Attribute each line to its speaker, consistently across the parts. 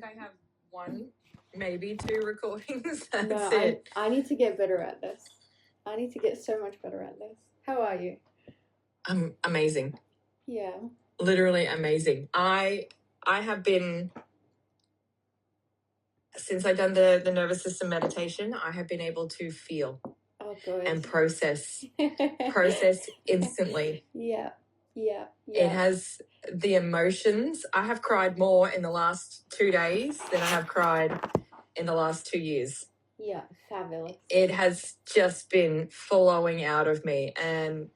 Speaker 1: think I have one, maybe two recordings. That's
Speaker 2: No,
Speaker 1: it.
Speaker 2: I need to get better at this. I need to get so much better at this. How are you?
Speaker 1: I'm amazing.
Speaker 2: Yeah.
Speaker 1: Literally amazing. I have been, since I've done the nervous system meditation, I have been able to feel and process instantly.
Speaker 2: Yeah.
Speaker 1: It has the emotions. I have cried more in the last 2 days than I have cried in the last 2 years.
Speaker 2: Yeah, fabulous.
Speaker 1: It has just been flowing out of me, and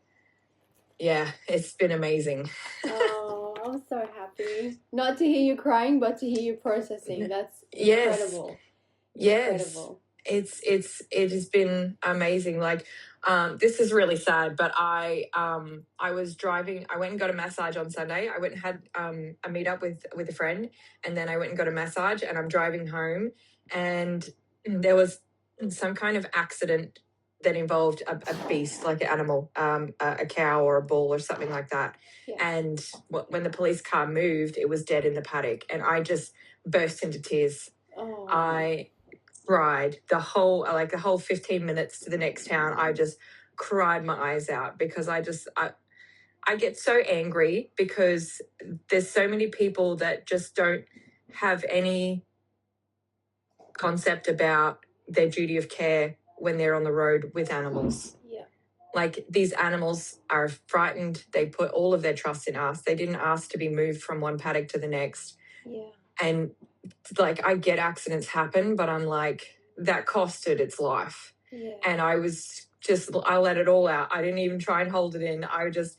Speaker 1: yeah, it's been amazing.
Speaker 2: Oh, I'm so happy. Not to hear you crying, but to hear you processing. That's incredible.
Speaker 1: Yes.
Speaker 2: Incredible.
Speaker 1: It has been amazing. Like, this is really sad, but I was driving. I went and got a massage on Sunday. I went and had a meetup with a friend, and then I went and got a massage, and I'm driving home, and there was some kind of accident that involved a beast, like an animal, a cow or a bull or something like that.
Speaker 2: Yeah.
Speaker 1: And when the police car moved, it was dead in the paddock, and I just burst into tears.
Speaker 2: Oh.
Speaker 1: I cried the whole 15 minutes to the next town. I just cried my eyes out because I get so angry because there's so many people that just don't have any concept about their duty of care when they're on the road with animals.
Speaker 2: Yeah.
Speaker 1: Like, these animals are frightened. They put all of their trust in us. They didn't ask to be moved from one paddock to the next.
Speaker 2: Yeah.
Speaker 1: And like, I get accidents happen, but I'm like, that costed its life.
Speaker 2: Yeah.
Speaker 1: And I let it all out. I didn't even try and hold it in. I just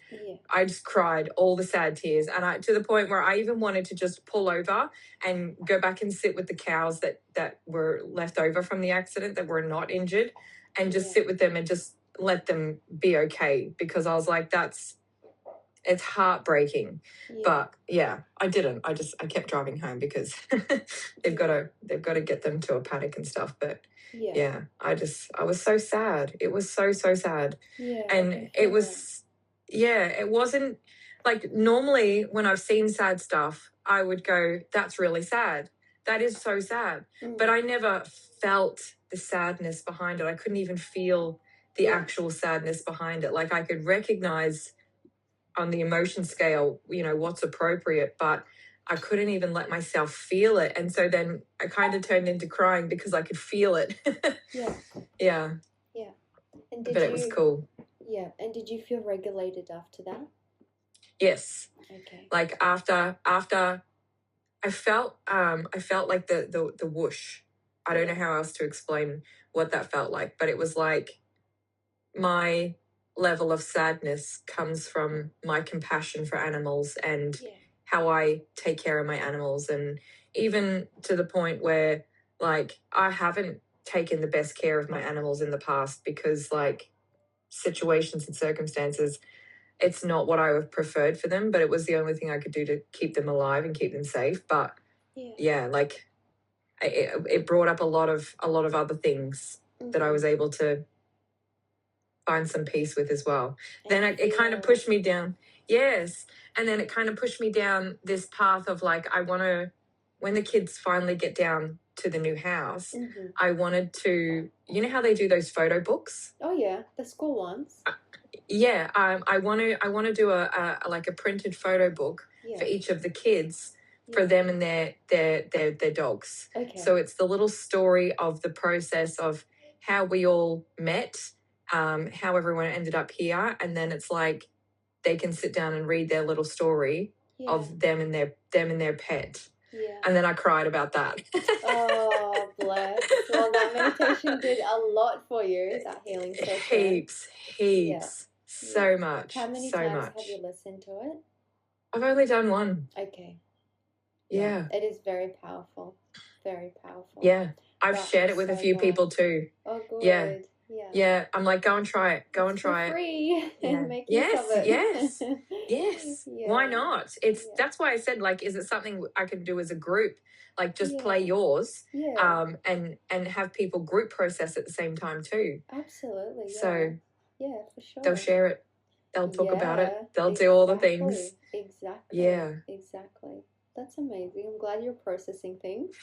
Speaker 1: cried all the sad tears. And to the point where I even wanted to just pull over and go back and sit with the cows that were left over from the accident, that were not injured, and just sit with them and just let them be okay. Because I was like, it's heartbreaking.
Speaker 2: Yeah.
Speaker 1: But yeah, I didn't. I kept driving home because they've got to get them to a paddock and stuff. But yeah, I was so sad. It was so sad.
Speaker 2: Yeah.
Speaker 1: And it was, it wasn't like, normally when I've seen sad stuff, I would go, that's really sad. That is so sad. But I never felt the sadness behind it. I couldn't even feel the actual sadness behind it. Like, I could recognize on the emotion scale, what's appropriate, but I couldn't even let myself feel it. And so then I kind of turned into crying because I could feel it. Yeah. But it was cool.
Speaker 2: Yeah. And did you feel regulated after that?
Speaker 1: Yes.
Speaker 2: Okay.
Speaker 1: Like, after I felt like the whoosh. I don't know how else to explain what that felt like, but it was like my level of sadness comes from my compassion for animals and how I take care of my animals. And even to the point where, like, I haven't taken the best care of my animals in the past because, like, situations and circumstances, it's not what I would have preferred for them, but it was the only thing I could do to keep them alive and keep them safe. But like, it brought up a lot of other things that I was able to find some peace with as well. Then it kind of pushed me down. Yes. And then it kind of pushed me down this path of, like, I want to, when the kids finally get down to the new house, I wanted to, you know how they do those photo books?
Speaker 2: Oh yeah, the school ones.
Speaker 1: I want to do a printed photo book for each of the kids for them and their dogs.
Speaker 2: Okay.
Speaker 1: So it's the little story of the process of how we all met, how everyone ended up here, and then it's like they can sit down and read their little story of them and their pet.
Speaker 2: Yeah.
Speaker 1: And then I cried about that.
Speaker 2: Oh, bless. Well, that meditation did a lot for you, that healing session.
Speaker 1: Heaps. Yeah. So much.
Speaker 2: How many times have you listened to it?
Speaker 1: I've only done one.
Speaker 2: Okay.
Speaker 1: Yeah.
Speaker 2: It is very powerful. Very powerful.
Speaker 1: Yeah. I've shared it with a few people too.
Speaker 2: Oh, good.
Speaker 1: Yeah. Yeah. I'm like, go and try it. Go and try it.
Speaker 2: Free.
Speaker 1: Yeah.
Speaker 2: Make use of it.
Speaker 1: Yes. Why not? That's why I said, like, is it something I can do as a group? Like, just play yours. And have people group process at the same time too.
Speaker 2: Absolutely. Yeah.
Speaker 1: So
Speaker 2: for sure.
Speaker 1: They'll share it. They'll talk about it. They'll do all the things.
Speaker 2: Exactly.
Speaker 1: Yeah.
Speaker 2: Exactly. That's amazing. I'm glad you're processing things.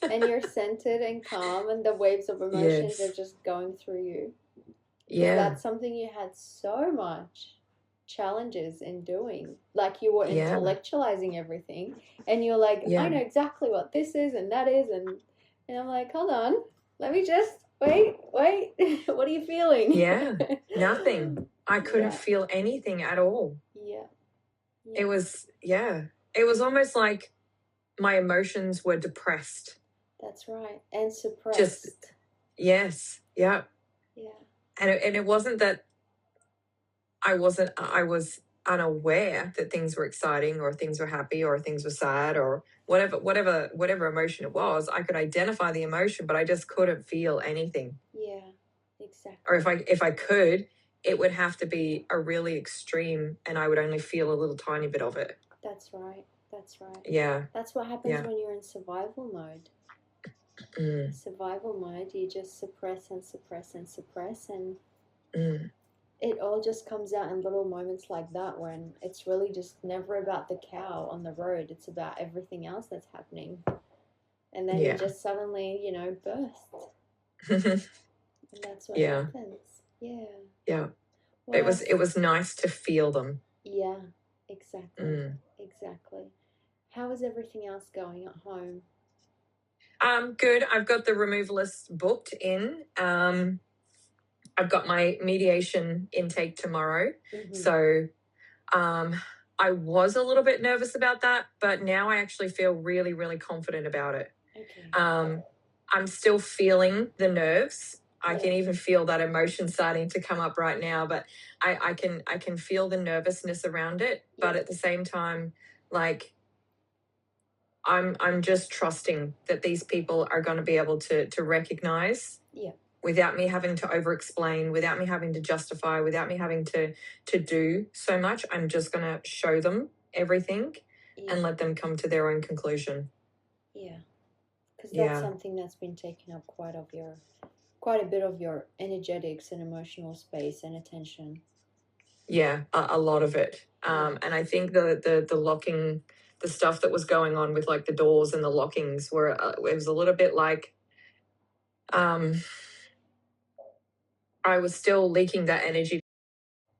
Speaker 2: And you're centered and calm, and the waves of emotions are just going through you. Because that's something you had so much challenges in doing. Like, you were intellectualizing everything, and you're like, I know exactly what this is and that is, and I'm like, hold on, let me just wait. What are you feeling?
Speaker 1: Nothing. I couldn't feel anything at all. It was almost like my emotions were depressed.
Speaker 2: That's right. And suppressed. And
Speaker 1: it wasn't that I was unaware that things were exciting or things were happy or things were sad or whatever emotion it was. I could identify the emotion, but I just couldn't feel anything.
Speaker 2: Yeah, exactly.
Speaker 1: Or if I could, it would have to be a really extreme, and I would only feel a little tiny bit of it.
Speaker 2: That's right.
Speaker 1: Yeah.
Speaker 2: That's what happens when you're in survival mode. Survival mode, you just suppress and suppress and suppress, and it all just comes out in little moments like that, when it's really just never about the cow on the road. It's about everything else that's happening. And then you just suddenly, burst. And that's what happens.
Speaker 1: Yeah. Well, it was nice to feel them.
Speaker 2: Yeah, exactly. Exactly. How is everything else going at home?
Speaker 1: Good. I've got the removalist booked in. I've got my mediation intake tomorrow. So I was a little bit nervous about that, but now I actually feel really, really confident about it. Okay. I'm still feeling the nerves. I can even feel that emotion starting to come up right now, but I can feel the nervousness around it. But at the same time, like, I'm just trusting that these people are going to be able to recognize without me having to over-explain, without me having to justify, without me having to do so much. I'm just going to show them everything and let them come to their own conclusion. Yeah.
Speaker 2: Because that's something that's been taking up quite a bit of your energetics and emotional space and attention.
Speaker 1: Yeah, a lot of it. And I think the locking, the stuff that was going on with like the doors and the lockings were, it was a little bit like, I was still leaking that energy.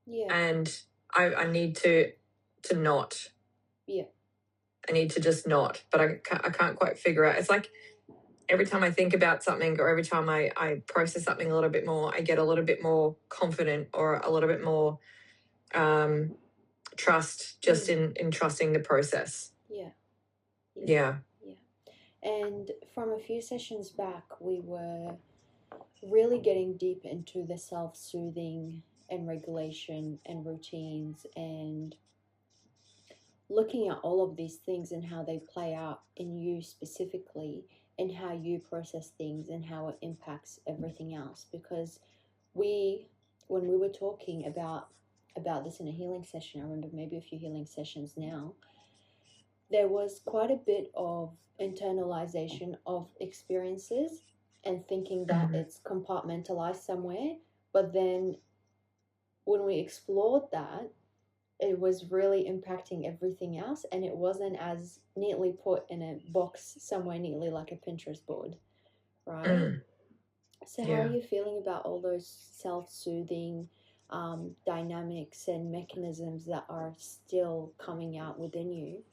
Speaker 1: Yeah. And I need to not. Yeah. I need to just not, but I can't quite figure out. It's like every time I think about something, or every time I process something a little bit more, I get a little bit more confident, or a little bit more trust just in trusting the process. Yeah.
Speaker 2: And from a few sessions back, we were really getting deep into the self-soothing and regulation and routines, and looking at all of these things and how they play out in you specifically, and how you process things and how it impacts everything else. Because when we were talking about this in a healing session, I remember maybe a few healing sessions now, there was quite a bit of internalization of experiences and thinking that it's compartmentalized somewhere. But then when we explored that, it was really impacting everything else, and it wasn't as neatly put in a box somewhere neatly like a Pinterest board, right? So how are you feeling about all those self-soothing dynamics and mechanisms that are still coming out within you,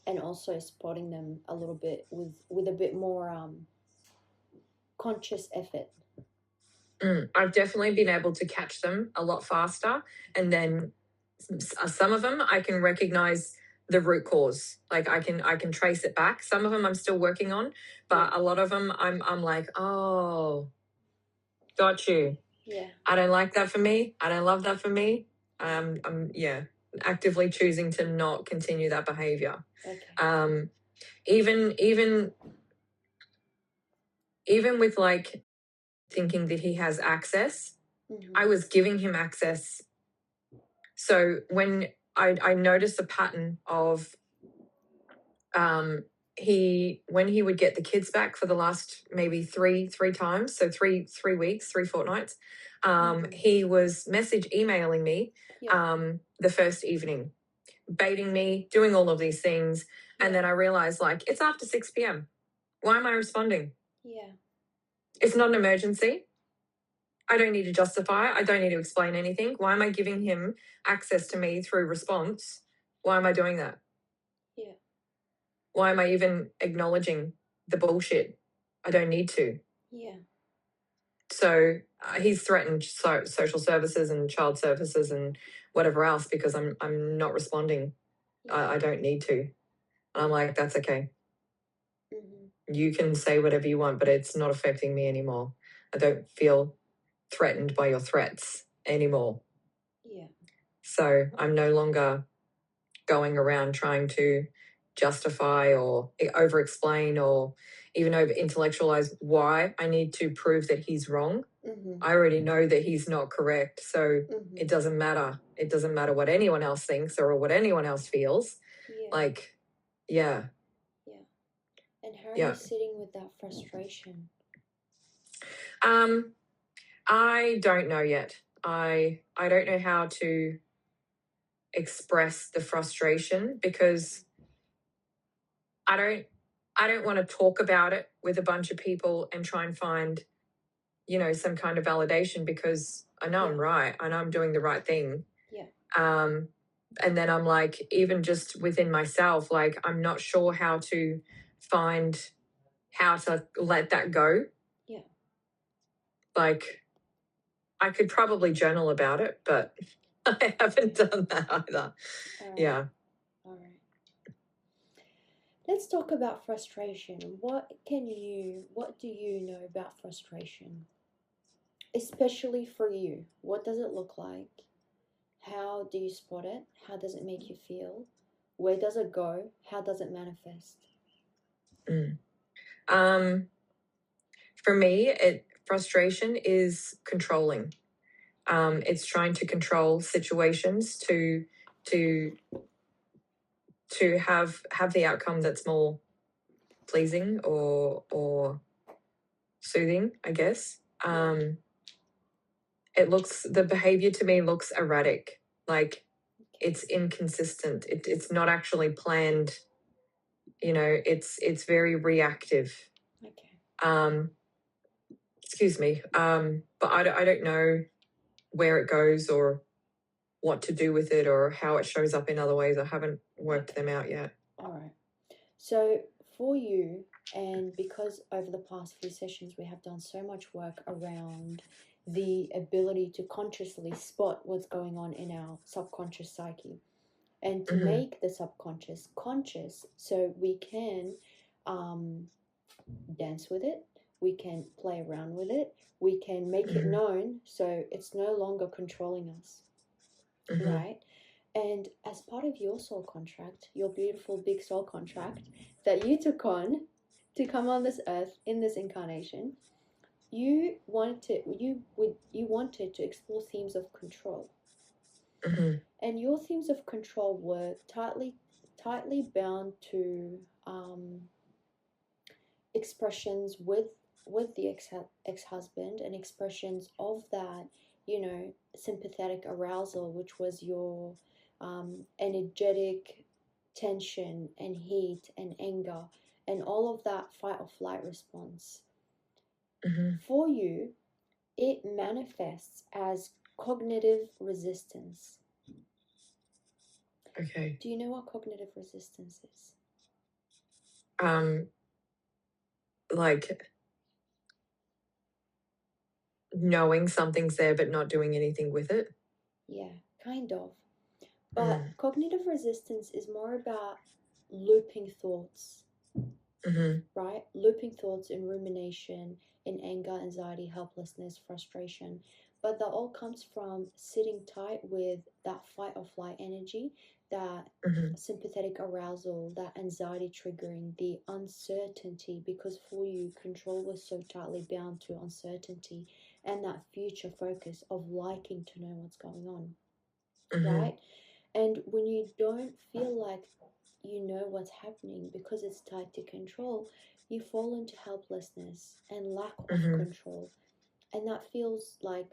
Speaker 2: and also spotting them a little bit with a bit more conscious effort?
Speaker 1: I've definitely been able to catch them a lot faster, and then some of them I can recognize the root cause. Like I can trace it back. Some of them I'm still working on, but a lot of them I'm like, oh, got you. Yeah. I don't like that for me. I don't love that for me. I'm actively choosing to not continue that behavior. Okay. Even with like thinking that he has access, I was giving him access. So when I noticed a pattern of when he would get the kids back for the last maybe three times, so three weeks, 3 fortnights, he was emailing me the first evening. baiting me, doing all of these things.
Speaker 2: Yeah.
Speaker 1: And then I realized, like, it's after 6 p.m. Why am I responding?
Speaker 2: Yeah.
Speaker 1: It's not an emergency. I don't need to justify it. I don't need to explain anything. Why am I giving him access to me through response? Why am I doing that?
Speaker 2: Yeah.
Speaker 1: Why am I even acknowledging the bullshit? I don't need to.
Speaker 2: Yeah.
Speaker 1: So he's threatened social services and child services and whatever else because I'm not responding.
Speaker 2: Yeah.
Speaker 1: I don't need to. And I'm like, that's okay.
Speaker 2: Mm-hmm.
Speaker 1: You can say whatever you want, but it's not affecting me anymore. I don't feel threatened by your threats anymore.
Speaker 2: Yeah.
Speaker 1: So I'm no longer going around trying to justify or over explain or even over intellectualize why I need to prove that he's wrong.
Speaker 2: Mm-hmm.
Speaker 1: I already know that he's not correct. So
Speaker 2: Mm-hmm.
Speaker 1: it doesn't matter. It doesn't matter what anyone else thinks or what anyone else feels.
Speaker 2: Yeah.
Speaker 1: Like, yeah.
Speaker 2: Yeah. And how are
Speaker 1: Yeah.
Speaker 2: you sitting with that frustration?
Speaker 1: I don't know yet. I don't know how to express the frustration because I don't want to talk about it with a bunch of people and try and find, some kind of validation because I know I'm right. I know I'm doing the right thing.
Speaker 2: Yeah.
Speaker 1: And then I'm like, even just within myself, like, I'm not sure how to find how to let that go.
Speaker 2: Yeah.
Speaker 1: Like, I could probably journal about it, but I haven't done that either.
Speaker 2: All right.
Speaker 1: Yeah.
Speaker 2: All right. Let's talk about frustration. What do you know about frustration? Especially for you. What does it look like? How do you spot it? How does it make you feel? Where does it go? How does it manifest?
Speaker 1: For me, frustration is controlling. It's trying to control situations to have the outcome that's more pleasing or soothing, I guess. The behavior to me looks erratic, like it's inconsistent. It's not actually planned. It's very reactive.
Speaker 2: Okay.
Speaker 1: Excuse me. But I don't know where it goes or what to do with it or how it shows up in other ways. I haven't worked them out yet.
Speaker 2: All right. So for you, and because over the past few sessions we have done so much work around the ability to consciously spot what's going on in our subconscious psyche and to make the subconscious conscious so we can dance with it, we can play around with it, we can make it known so it's no longer controlling us, right? And as part of your soul contract, your beautiful big soul contract that you took on to come on this earth in this incarnation, you wanted to explore themes of control. And your themes of control were tightly bound to expressions with the ex-husband and expressions of that, sympathetic arousal, which was your energetic tension and heat and anger and all of that fight or flight response. For you, it manifests as cognitive resistance.
Speaker 1: Okay.
Speaker 2: Do you know what cognitive resistance is?
Speaker 1: Like knowing something's there but not doing anything with it.
Speaker 2: Yeah, kind of. But cognitive resistance is more about looping thoughts, right? Looping thoughts in rumination, in anger, anxiety, helplessness, frustration. But that all comes from sitting tight with that fight or flight energy, that sympathetic arousal, that anxiety triggering, the uncertainty, because for you, control was so tightly bound to uncertainty and that future focus of liking to know what's going on, right? And when you don't feel like you know what's happening because it's tied to control, you fall into helplessness and lack of control. And that feels like,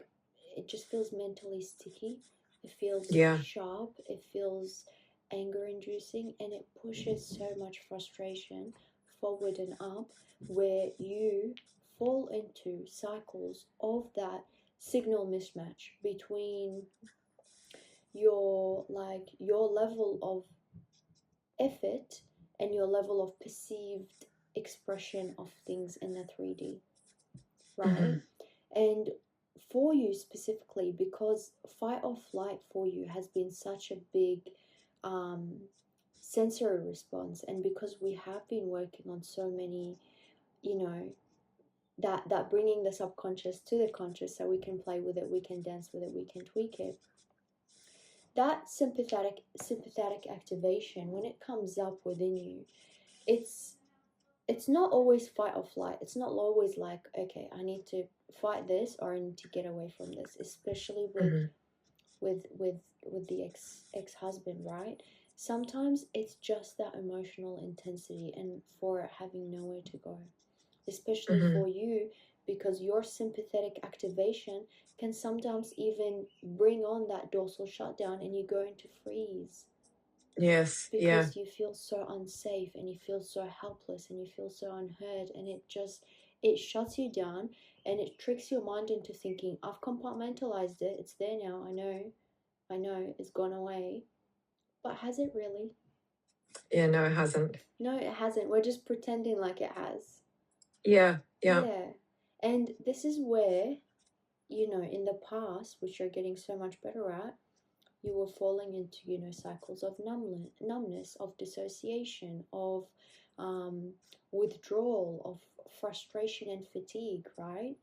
Speaker 2: it just feels mentally sticky. It feels sharp. It feels anger inducing, and it pushes so much frustration forward and up, where you fall into cycles of that signal mismatch between your level of effort and your level of perceived expression of things in the 3D, right? And for you specifically, because fight or flight for you has been such a big sensory response, and because we have been working on so many, that bringing the subconscious to the conscious, so we can play with it, we can dance with it, we can tweak it. That sympathetic activation, when it comes up within you, it's not always fight or flight. It's not always like, okay, I need to fight this or I need to get away from this, especially with the ex-husband, right? Sometimes it's just that emotional intensity and for it having nowhere to go, especially for you, because your sympathetic activation can sometimes even bring on that dorsal shutdown and you go into freeze.
Speaker 1: Yes.
Speaker 2: Because you feel so unsafe and you feel so helpless and you feel so unheard, and it shuts you down and it tricks your mind into thinking, I've compartmentalized it, it's there now, I know it's gone away. But has it really?
Speaker 1: Yeah, no, it hasn't.
Speaker 2: No, it hasn't. We're just pretending like it has.
Speaker 1: Yeah.
Speaker 2: And this is where, in the past, which you're getting so much better at, you were falling into, cycles of numbness, of dissociation, of withdrawal, of frustration and fatigue, right?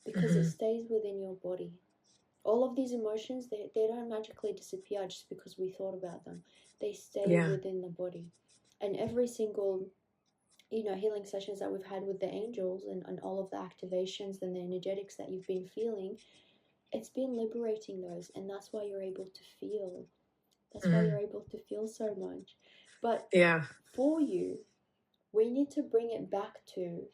Speaker 2: Because it stays within your body. All of these emotions, they don't magically disappear just because we thought about them. They stay within the body. And every single, healing sessions that we've had with the angels and all of the activations and the energetics that you've been feeling, it's been liberating those, and that's why you're able to feel. That's why you're able to feel so much. But for you, we need to bring it back to,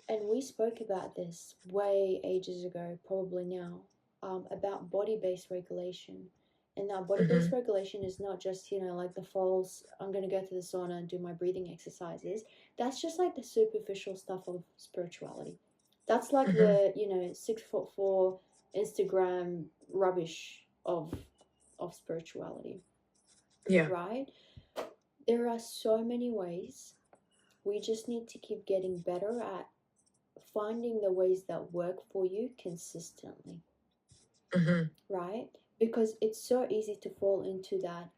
Speaker 2: and we spoke about this way ages ago, probably now, about body-based regulation. And that body-based regulation is not just, like the false, I'm going to go to the sauna and do my breathing exercises. That's just like the superficial stuff of spirituality. That's like the, 6'4" Instagram rubbish of spirituality.
Speaker 1: Yeah.
Speaker 2: Right? There are so many ways. We just need to keep getting better at finding the ways that work for you consistently. Right? Because it's so easy to fall into that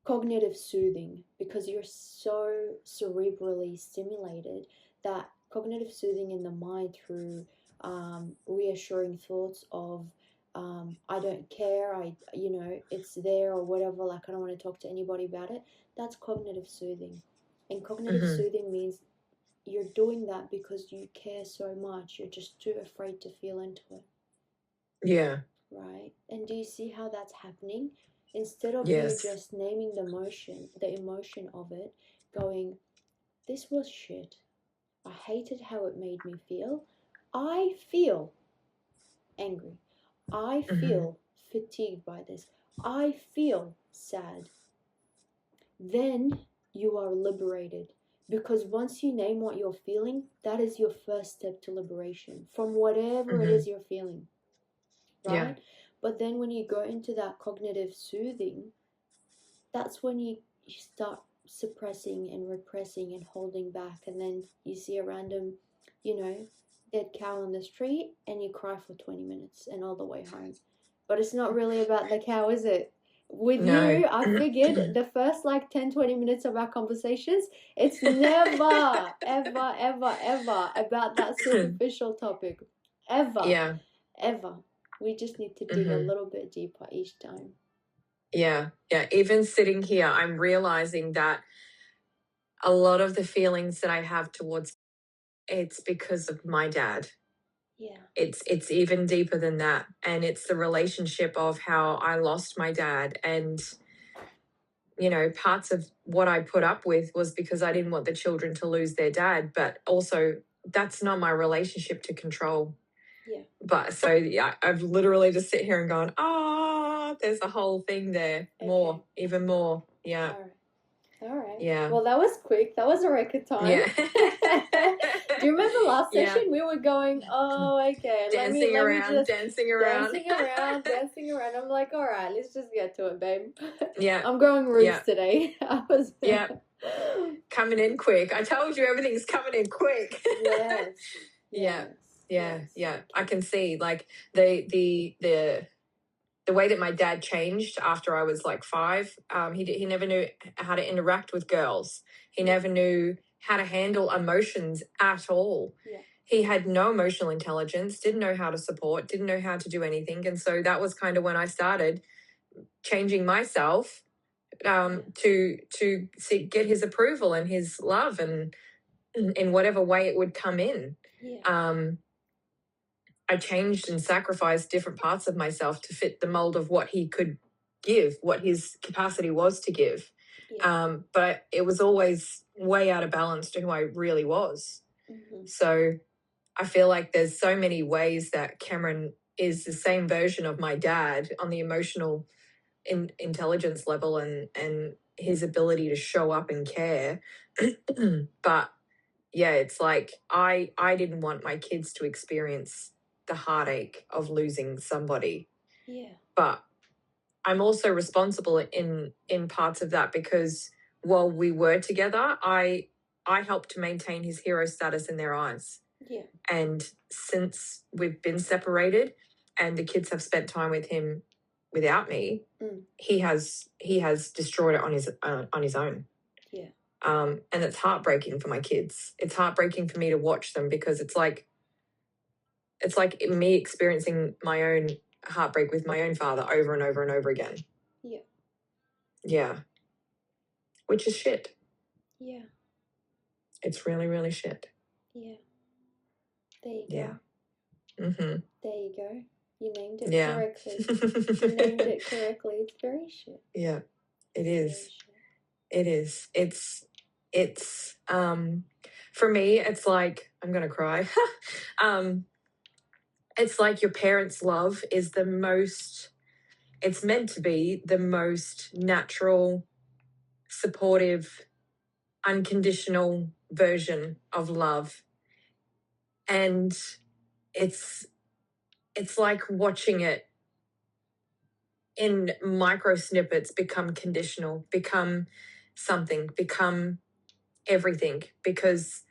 Speaker 2: cognitive soothing, because you're so cerebrally stimulated, that cognitive soothing in the mind through reassuring thoughts of I don't care, it's there or whatever, like I don't want to talk to anybody about it. That's cognitive soothing. And cognitive soothing means you're doing that because you care so much, you're just too afraid to feel into it.
Speaker 1: Yeah.
Speaker 2: Right? And do you see how that's happening? Instead of you just naming the emotion of it, going, this was shit, I hated how it made me feel, I feel angry, I feel fatigued by this, I feel sad, then you are liberated. Because once you name what you're feeling, that is your first step to liberation from whatever it is you're feeling. Right? But then when you go into that cognitive soothing, that's when you start suppressing and repressing and holding back. And then you see a random, dead cow on the street and you cry for 20 minutes and all the way home. But it's not really about the cow, is it? With you, I figured the first 10-20 minutes of our conversations, it's never, ever, ever, ever about that superficial topic. Ever. Ever. We just need to dig a little bit deeper each time.
Speaker 1: Yeah. Even sitting here, I'm realizing that a lot of the feelings that I have towards it's because of my dad.
Speaker 2: Yeah.
Speaker 1: It's even deeper than that. And it's the relationship of how I lost my dad. And, parts of what I put up with was because I didn't want the children to lose their dad. But also, that's not my relationship to control.
Speaker 2: Yeah.
Speaker 1: But so yeah, I've literally just sit here and gone, there's a whole thing there. More, even more. Yeah.
Speaker 2: All right.
Speaker 1: Yeah.
Speaker 2: Well, that was quick. That was a record time.
Speaker 1: Yeah.
Speaker 2: Do you remember last session?
Speaker 1: Yeah.
Speaker 2: We were going, okay,
Speaker 1: dancing around.
Speaker 2: dancing around. I'm like, all right, let's just get to it, babe.
Speaker 1: Yeah.
Speaker 2: I'm growing roots today. I was.
Speaker 1: Yeah. Coming in quick. I told you everything's coming in quick.
Speaker 2: Yes.
Speaker 1: Yeah. I can see like the way that my dad changed after I was like 5. He never knew how to interact with girls. He never knew how to handle emotions at all.
Speaker 2: Yeah.
Speaker 1: He had no emotional intelligence, didn't know how to support, didn't know how to do anything. And so that was kind of when I started changing myself to get his approval and his love, and in whatever way it would come in. I changed and sacrificed different parts of myself to fit the mold of what he could give, what his capacity was to give. But it was always way out of balance to who I really was. So I feel like there's so many ways that Cameron is the same version of my dad on the emotional intelligence level and his ability to show up and care. But yeah, it's like I didn't want my kids to experience the heartache of losing somebody.
Speaker 2: Yeah.
Speaker 1: But I'm also responsible in parts of that, because while we were together, I helped to maintain his hero status in their eyes.
Speaker 2: Yeah.
Speaker 1: And since we've been separated and the kids have spent time with him without me, he has destroyed it on his own.
Speaker 2: Yeah.
Speaker 1: And it's heartbreaking for my kids. It's heartbreaking for me to watch them, because it's like me experiencing my own heartbreak with my own father over and over and over again.
Speaker 2: Yeah.
Speaker 1: Yeah. Which is shit.
Speaker 2: Yeah.
Speaker 1: It's really, really shit.
Speaker 2: Yeah. There you go.
Speaker 1: Yeah. Mm-hmm.
Speaker 2: There you go. You named it
Speaker 1: Yeah.
Speaker 2: correctly. You named it correctly. It's very shit.
Speaker 1: Yeah. It is. It is. It's for me, it's like, I'm gonna cry. It's like your parents' love is it's meant to be the most natural, supportive, unconditional version of love. And it's like watching it in micro snippets become conditional, become something, become everything, because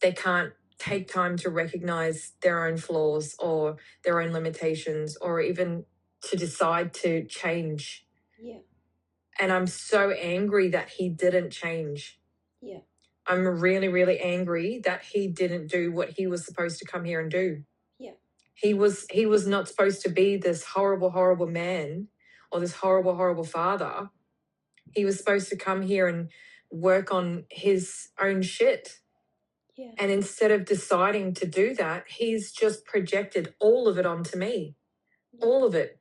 Speaker 1: they can't take time to recognize their own flaws or their own limitations, or even to decide to change.
Speaker 2: Yeah.
Speaker 1: And I'm so angry that he didn't change.
Speaker 2: Yeah.
Speaker 1: I'm really, really angry that he didn't do what he was supposed to come here and do.
Speaker 2: Yeah.
Speaker 1: He was not supposed to be this horrible, horrible man or this horrible, horrible father. He was supposed to come here and work on his own shit.
Speaker 2: Yeah.
Speaker 1: And instead of deciding to do that, he's just projected all of it onto me. Yeah. All of it.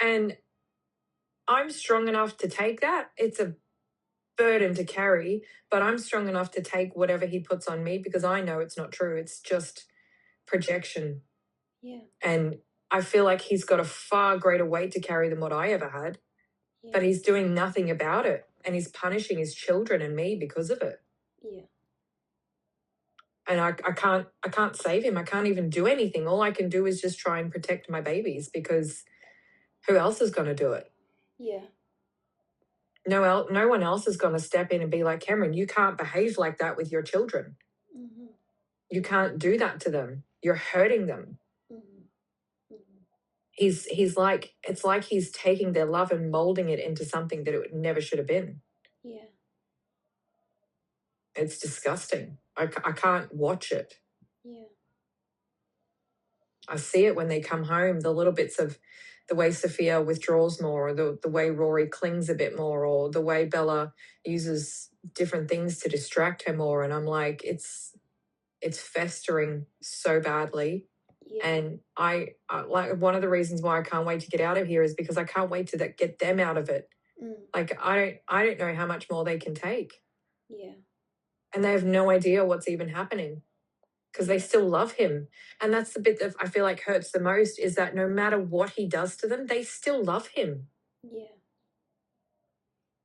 Speaker 1: And I'm strong enough to take that. It's a burden to carry, but I'm strong enough to take whatever he puts on me, because I know it's not true. It's just projection.
Speaker 2: Yeah.
Speaker 1: And I feel like he's got a far greater weight to carry than what I ever had. Yeah. But he's doing nothing about it. And he's punishing his children and me because of it.
Speaker 2: Yeah.
Speaker 1: And I can't save him. I can't even do anything. All I can do is just try and protect my babies, because who else is going to do it?
Speaker 2: Yeah.
Speaker 1: No one else is going to step in and be like, Cameron, you can't behave like that with your children. Mm-hmm. You can't do that to them. You're hurting them. Mm-hmm. Mm-hmm. He's like, it's like he's taking their love and molding it into something that it never should have been.
Speaker 2: Yeah.
Speaker 1: It's disgusting. I can't watch it.
Speaker 2: Yeah.
Speaker 1: I see it when they come home, the little bits of the way Sophia withdraws more, or the way Rory clings a bit more, or the way Bella uses different things to distract her more. And I'm like, it's festering so badly. Yeah. And I like, one of the reasons why I can't wait to get out of here is because I can't wait to get them out of it. Like, I don't know how much more they can take.
Speaker 2: Yeah.
Speaker 1: And they have no idea what's even happening. because they still love him. And that's the bit that I feel like hurts the most, is that no matter what he does to them, they still love him.
Speaker 2: Yeah.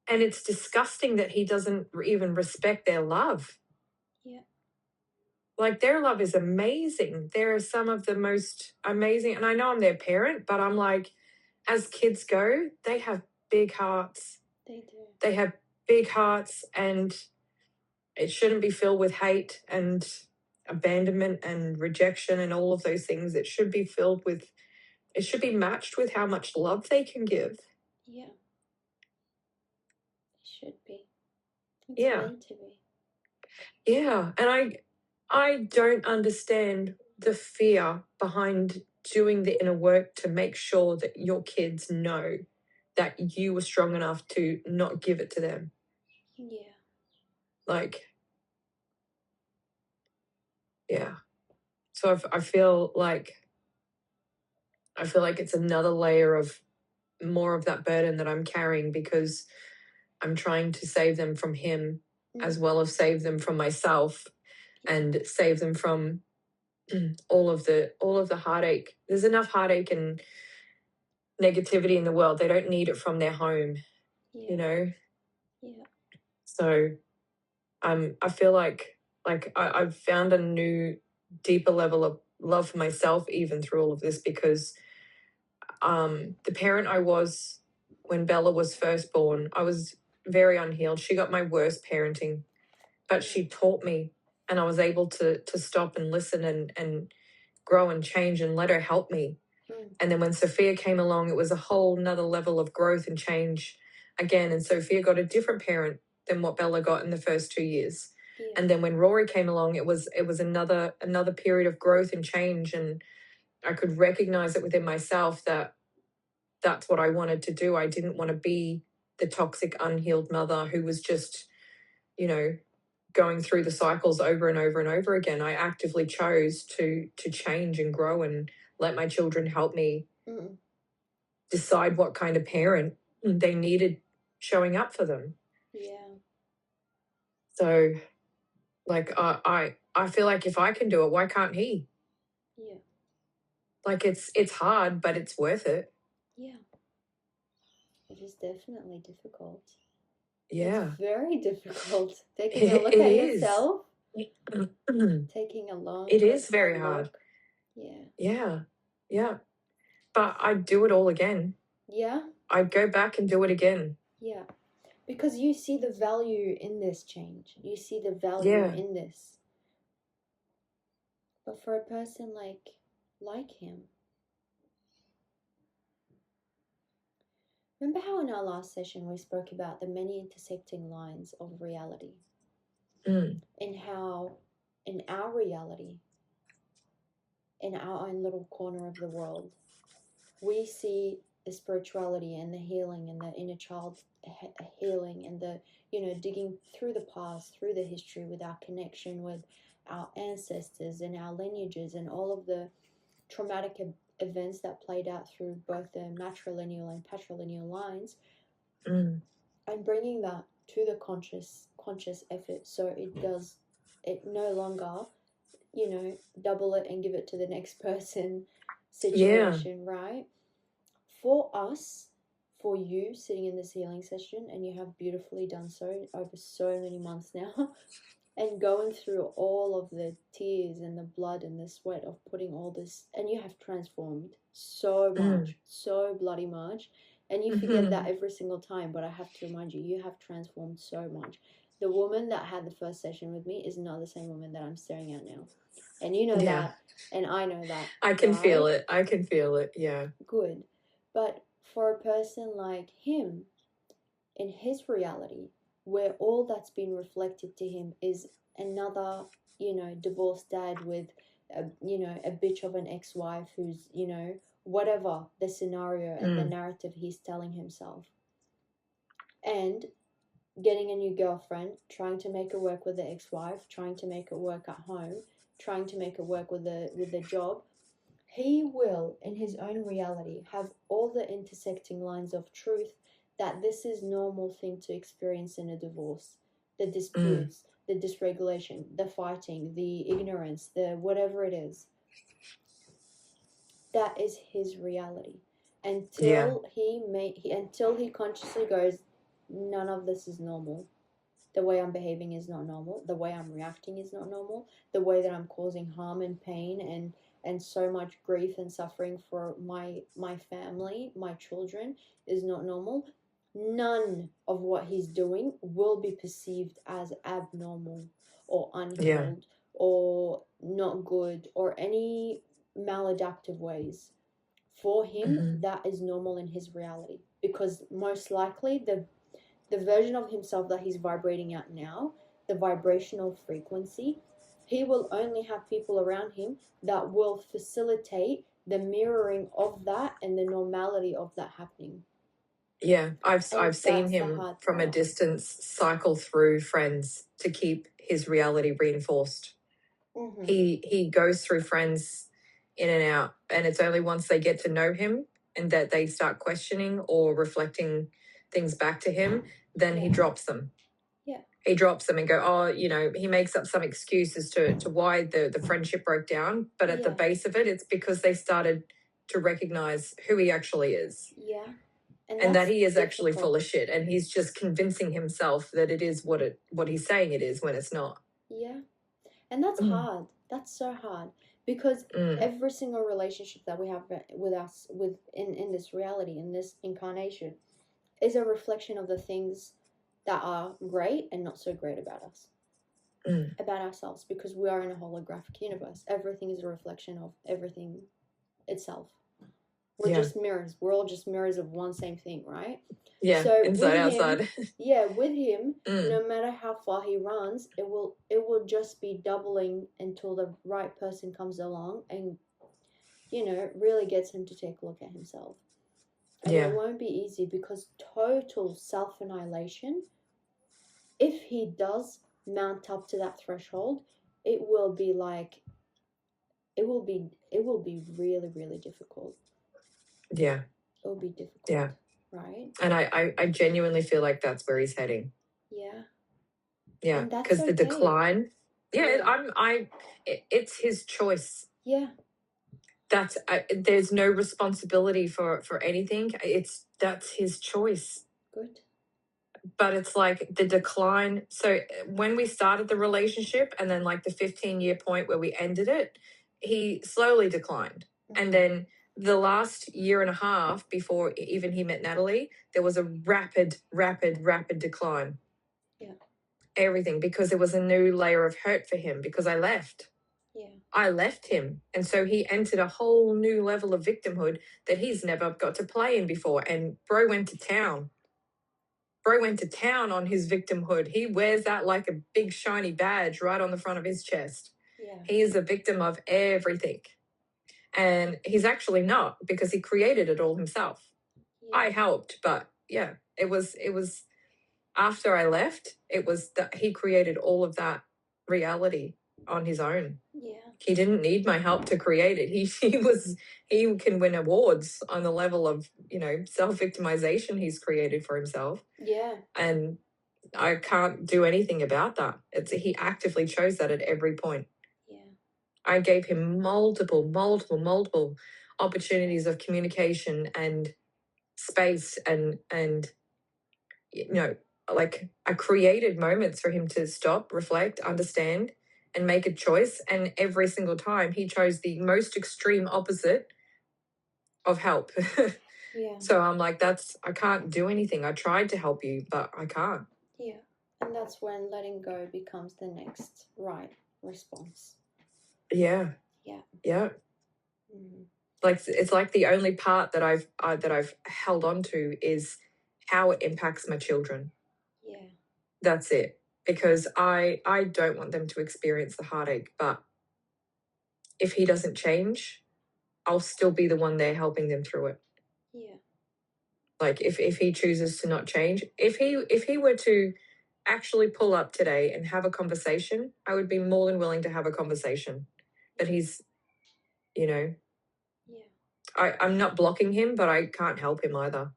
Speaker 1: And it's disgusting that he doesn't even respect their love.
Speaker 2: Yeah.
Speaker 1: Like, their love is amazing. They're some of the most amazing, and I know I'm their parent, but I'm like, as kids go, they have big hearts.
Speaker 2: They do.
Speaker 1: They have big hearts, and it shouldn't be filled with hate and abandonment and rejection and all of those things. It should be filled with, it should be matched with how much love they can give.
Speaker 2: Yeah. It should be. It's
Speaker 1: Yeah.
Speaker 2: meant to be.
Speaker 1: Yeah. And I don't understand the fear behind doing the inner work to make sure that your kids know that you were strong enough to not give it to them.
Speaker 2: Yeah.
Speaker 1: Like, yeah. So I feel like it's another layer of more of that burden that I'm carrying, because I'm trying to save them from him as well as save them from myself and save them from all of the heartache. There's enough heartache and negativity in the world. They don't need it from their home,
Speaker 2: Yeah.
Speaker 1: you know?
Speaker 2: Yeah.
Speaker 1: So I feel like I've found a new, deeper level of love for myself even through all of this, because the parent I was when Bella was first born, I was very unhealed. She got my worst parenting, but she taught me, and I was able to stop and listen and grow and change and let her help me. And then when Sophia came along, it was a whole nother level of growth and change again. And Sophia got a different parent than what Bella got in the first 2 years.
Speaker 2: Yeah.
Speaker 1: And then when Rory came along, it was another period of growth and change. And I could recognize it within myself that that's what I wanted to do. I didn't want to be the toxic, unhealed mother who was just, going through the cycles over and over and over again. I actively chose to change and grow and let my children help me decide what kind of parent they needed showing up for them.
Speaker 2: Yeah.
Speaker 1: So, like, I feel like if I can do it, why can't he?
Speaker 2: Yeah.
Speaker 1: Like, it's hard, but it's worth it.
Speaker 2: Yeah. It is definitely difficult.
Speaker 1: Yeah.
Speaker 2: It's very difficult. Taking a look
Speaker 1: It
Speaker 2: at
Speaker 1: is.
Speaker 2: yourself. Taking a long
Speaker 1: It is very hard.
Speaker 2: look. Yeah.
Speaker 1: Yeah. Yeah. But I'd do it all again.
Speaker 2: Yeah.
Speaker 1: I'd go back and do it again.
Speaker 2: Yeah. Because you see the value in this change. You see the value in this. But for a person like him, remember how in our last session we spoke about the many intersecting lines of reality? And how in our reality, in our own little corner of the world, we see the spirituality and the healing and the inner child healing and the, digging through the past, through the history, with our connection with our ancestors and our lineages and all of the traumatic events that played out through both the matrilineal and patrilineal lines, and bringing that to the conscious effort, so it no longer, double it and give it to the next person situation, right? For us, for you sitting in this healing session, and you have beautifully done so over so many months now, and going through all of the tears and the blood and the sweat of putting all this, and you have transformed so much, so bloody much, and you forget that every single time, but I have to remind you, you have transformed so much. The woman that had the first session with me is not the same woman that I'm staring at now, and you know that, and I know that.
Speaker 1: I can feel it. I can feel it. Yeah. Good.
Speaker 2: But for a person like him, in his reality, where all that's been reflected to him is another, divorced dad with, a bitch of an ex-wife who's, whatever the scenario and the narrative he's telling himself. And getting a new girlfriend, trying to make it work with the ex-wife, trying to make it work at home, trying to make it work with the job. He will, in his own reality, have all the intersecting lines of truth that this is normal thing to experience in a divorce. The disputes, the dysregulation, the fighting, the ignorance, the whatever it is. That is his reality. Until until he consciously goes, none of this is normal. The way I'm behaving is not normal. The way I'm reacting is not normal. The way that I'm causing harm and pain and so much grief and suffering for my family, my children, is not normal. None of what he's doing will be perceived as abnormal or unhealed or not good or any maladaptive ways. For him, that is normal in his reality, because most likely the version of himself that he's vibrating at now, the vibrational frequency, he will only have people around him that will facilitate the mirroring of that and the normality of that happening.
Speaker 1: Yeah, I've seen him from a distance cycle through friends to keep his reality reinforced.
Speaker 2: Mm-hmm.
Speaker 1: He goes through friends in and out, and it's only once they get to know him and that they start questioning or reflecting things back to him, then he drops them.
Speaker 2: Yeah.
Speaker 1: He drops them and go, oh, you know, he makes up some excuse as to why the friendship broke down. But at the base of it, it's because they started to recognize who he actually is.
Speaker 2: Yeah.
Speaker 1: And that he is actually full of shit. And he's just convincing himself that it is what he's saying it is when it's not.
Speaker 2: Yeah. And that's hard. That's so hard. Because every single relationship that we have with us, in this reality, in this incarnation, is a reflection of the things that are great and not so great about us, about ourselves, because we are in a holographic universe. Everything is a reflection of everything itself. We're just mirrors. We're all just mirrors of one same thing, right?
Speaker 1: Yeah, so inside, outside.
Speaker 2: With him, no matter how far he runs, it will just be doubling until the right person comes along and, really gets him to take a look at himself. And it won't be easy, because total self-annihilation, if he does mount up to that threshold, it will be really, really difficult.
Speaker 1: Yeah.
Speaker 2: It will be difficult.
Speaker 1: Yeah.
Speaker 2: Right?
Speaker 1: And I genuinely feel like that's where he's heading.
Speaker 2: Yeah.
Speaker 1: Yeah. Because the decline. It's his choice.
Speaker 2: Yeah.
Speaker 1: There's no responsibility for anything. That's his choice.
Speaker 2: Good.
Speaker 1: But it's like the decline. So when we started the relationship and then like the 15-year point where we ended it, he slowly declined. And then the last year and a half before even he met Natalie, there was a rapid decline.
Speaker 2: Yeah.
Speaker 1: Everything, because there was a new layer of hurt for him, because I left.
Speaker 2: Yeah.
Speaker 1: I left him. And so he entered a whole new level of victimhood that he's never got to play in before. And bro went to town. Bro went to town on his victimhood. He wears that like a big shiny badge right on the front of his chest.
Speaker 2: Yeah.
Speaker 1: He is a victim of everything. And he's actually not, because he created it all himself. Yeah. I helped, but yeah, it was after I left, it was that he created all of that reality on his own.
Speaker 2: Yeah.
Speaker 1: He didn't need my help to create it. He can win awards on the level of, self-victimization he's created for himself.
Speaker 2: Yeah.
Speaker 1: And I can't do anything about that. He actively chose that at every point.
Speaker 2: Yeah.
Speaker 1: I gave him multiple opportunities of communication and space and like I created moments for him to stop, reflect, understand, and make a choice. And every single time he chose the most extreme opposite of help.
Speaker 2: Yeah.
Speaker 1: So I'm like, I can't do anything. I tried to help you, but I can't.
Speaker 2: Yeah. And that's when letting go becomes the next right response.
Speaker 1: Yeah.
Speaker 2: Yeah.
Speaker 1: Yeah. Like it's like the only part that I've held on to is how it impacts my children.
Speaker 2: Yeah.
Speaker 1: That's it. Because I don't want them to experience the heartache, but if he doesn't change, I'll still be the one there helping them through it.
Speaker 2: Yeah.
Speaker 1: Like if he chooses to not change, if he were to actually pull up today and have a conversation, I would be more than willing to have a conversation. But he's,
Speaker 2: Yeah.
Speaker 1: I'm not blocking him, but I can't help him either.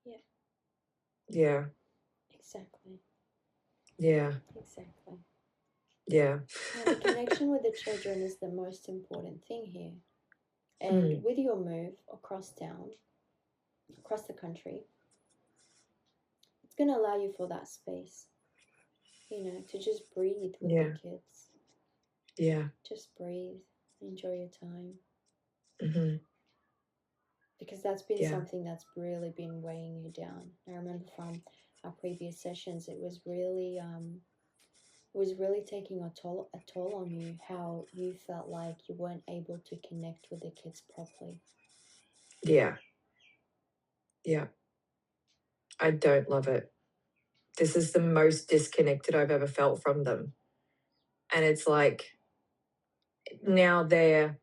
Speaker 2: Yeah.
Speaker 1: Yeah.
Speaker 2: Exactly.
Speaker 1: Yeah.
Speaker 2: Exactly.
Speaker 1: Yeah.
Speaker 2: The connection with the children is the most important thing here. And with your move across the country, it's going to allow you for that space, to just breathe with the kids.
Speaker 1: Yeah.
Speaker 2: Just breathe, enjoy your time.
Speaker 1: Mm-hmm.
Speaker 2: Because that's been something that's really been weighing you down. I remember from our previous sessions, it was really taking a toll on you, how you felt like you weren't able to connect with the kids properly.
Speaker 1: Yeah. Yeah. I don't love it. This is the most disconnected I've ever felt from them. And it's like now they're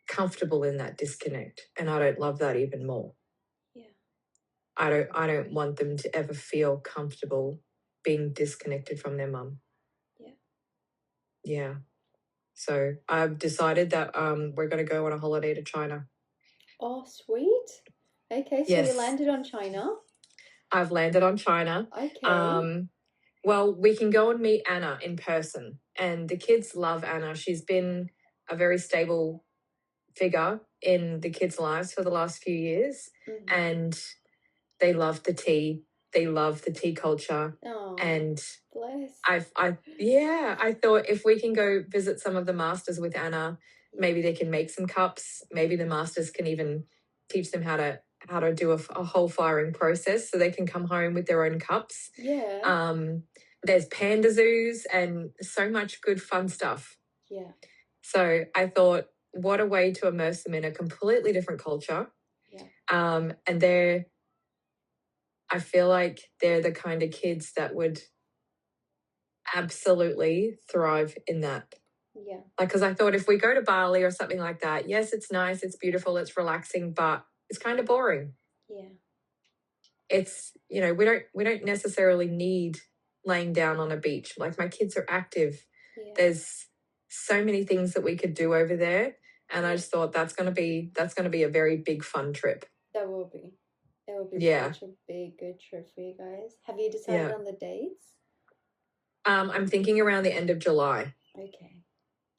Speaker 1: comfortable in that disconnect, and I don't love that even more.
Speaker 2: Yeah.
Speaker 1: I don't want them to ever feel comfortable being disconnected from their mum.
Speaker 2: Yeah.
Speaker 1: Yeah. So I've decided that we're going to go on a holiday to China.
Speaker 2: Oh, sweet. Okay, so you landed on China.
Speaker 1: I've landed on China.
Speaker 2: Okay.
Speaker 1: Well, we can go and meet Anna in person, and the kids love Anna. She's been a very stable figure in the kids' lives for the last few years, and they love the tea. They love the tea culture.
Speaker 2: Oh,
Speaker 1: and
Speaker 2: bless.
Speaker 1: I thought if we can go visit some of the masters with Anna, maybe they can make some cups. Maybe the masters can even teach them how to do a whole firing process, so they can come home with their own cups.
Speaker 2: Yeah.
Speaker 1: There's panda zoos and so much good fun stuff.
Speaker 2: Yeah.
Speaker 1: So I thought, what a way to immerse them in a completely different culture.
Speaker 2: Yeah.
Speaker 1: And I feel like they're the kind of kids that would absolutely thrive in that.
Speaker 2: Yeah.
Speaker 1: Like, because I thought if we go to Bali or something like that, yes, it's nice, it's beautiful, it's relaxing, but it's kind of boring.
Speaker 2: Yeah.
Speaker 1: It's, we don't necessarily need laying down on a beach. Like, my kids are active.
Speaker 2: Yeah.
Speaker 1: There's so many things that we could do over there, and I just thought that's going to be a very big fun trip.
Speaker 2: That will be. It will be such a big good trip for you guys. Have you decided on the dates?
Speaker 1: I'm thinking around the end of July.
Speaker 2: Okay.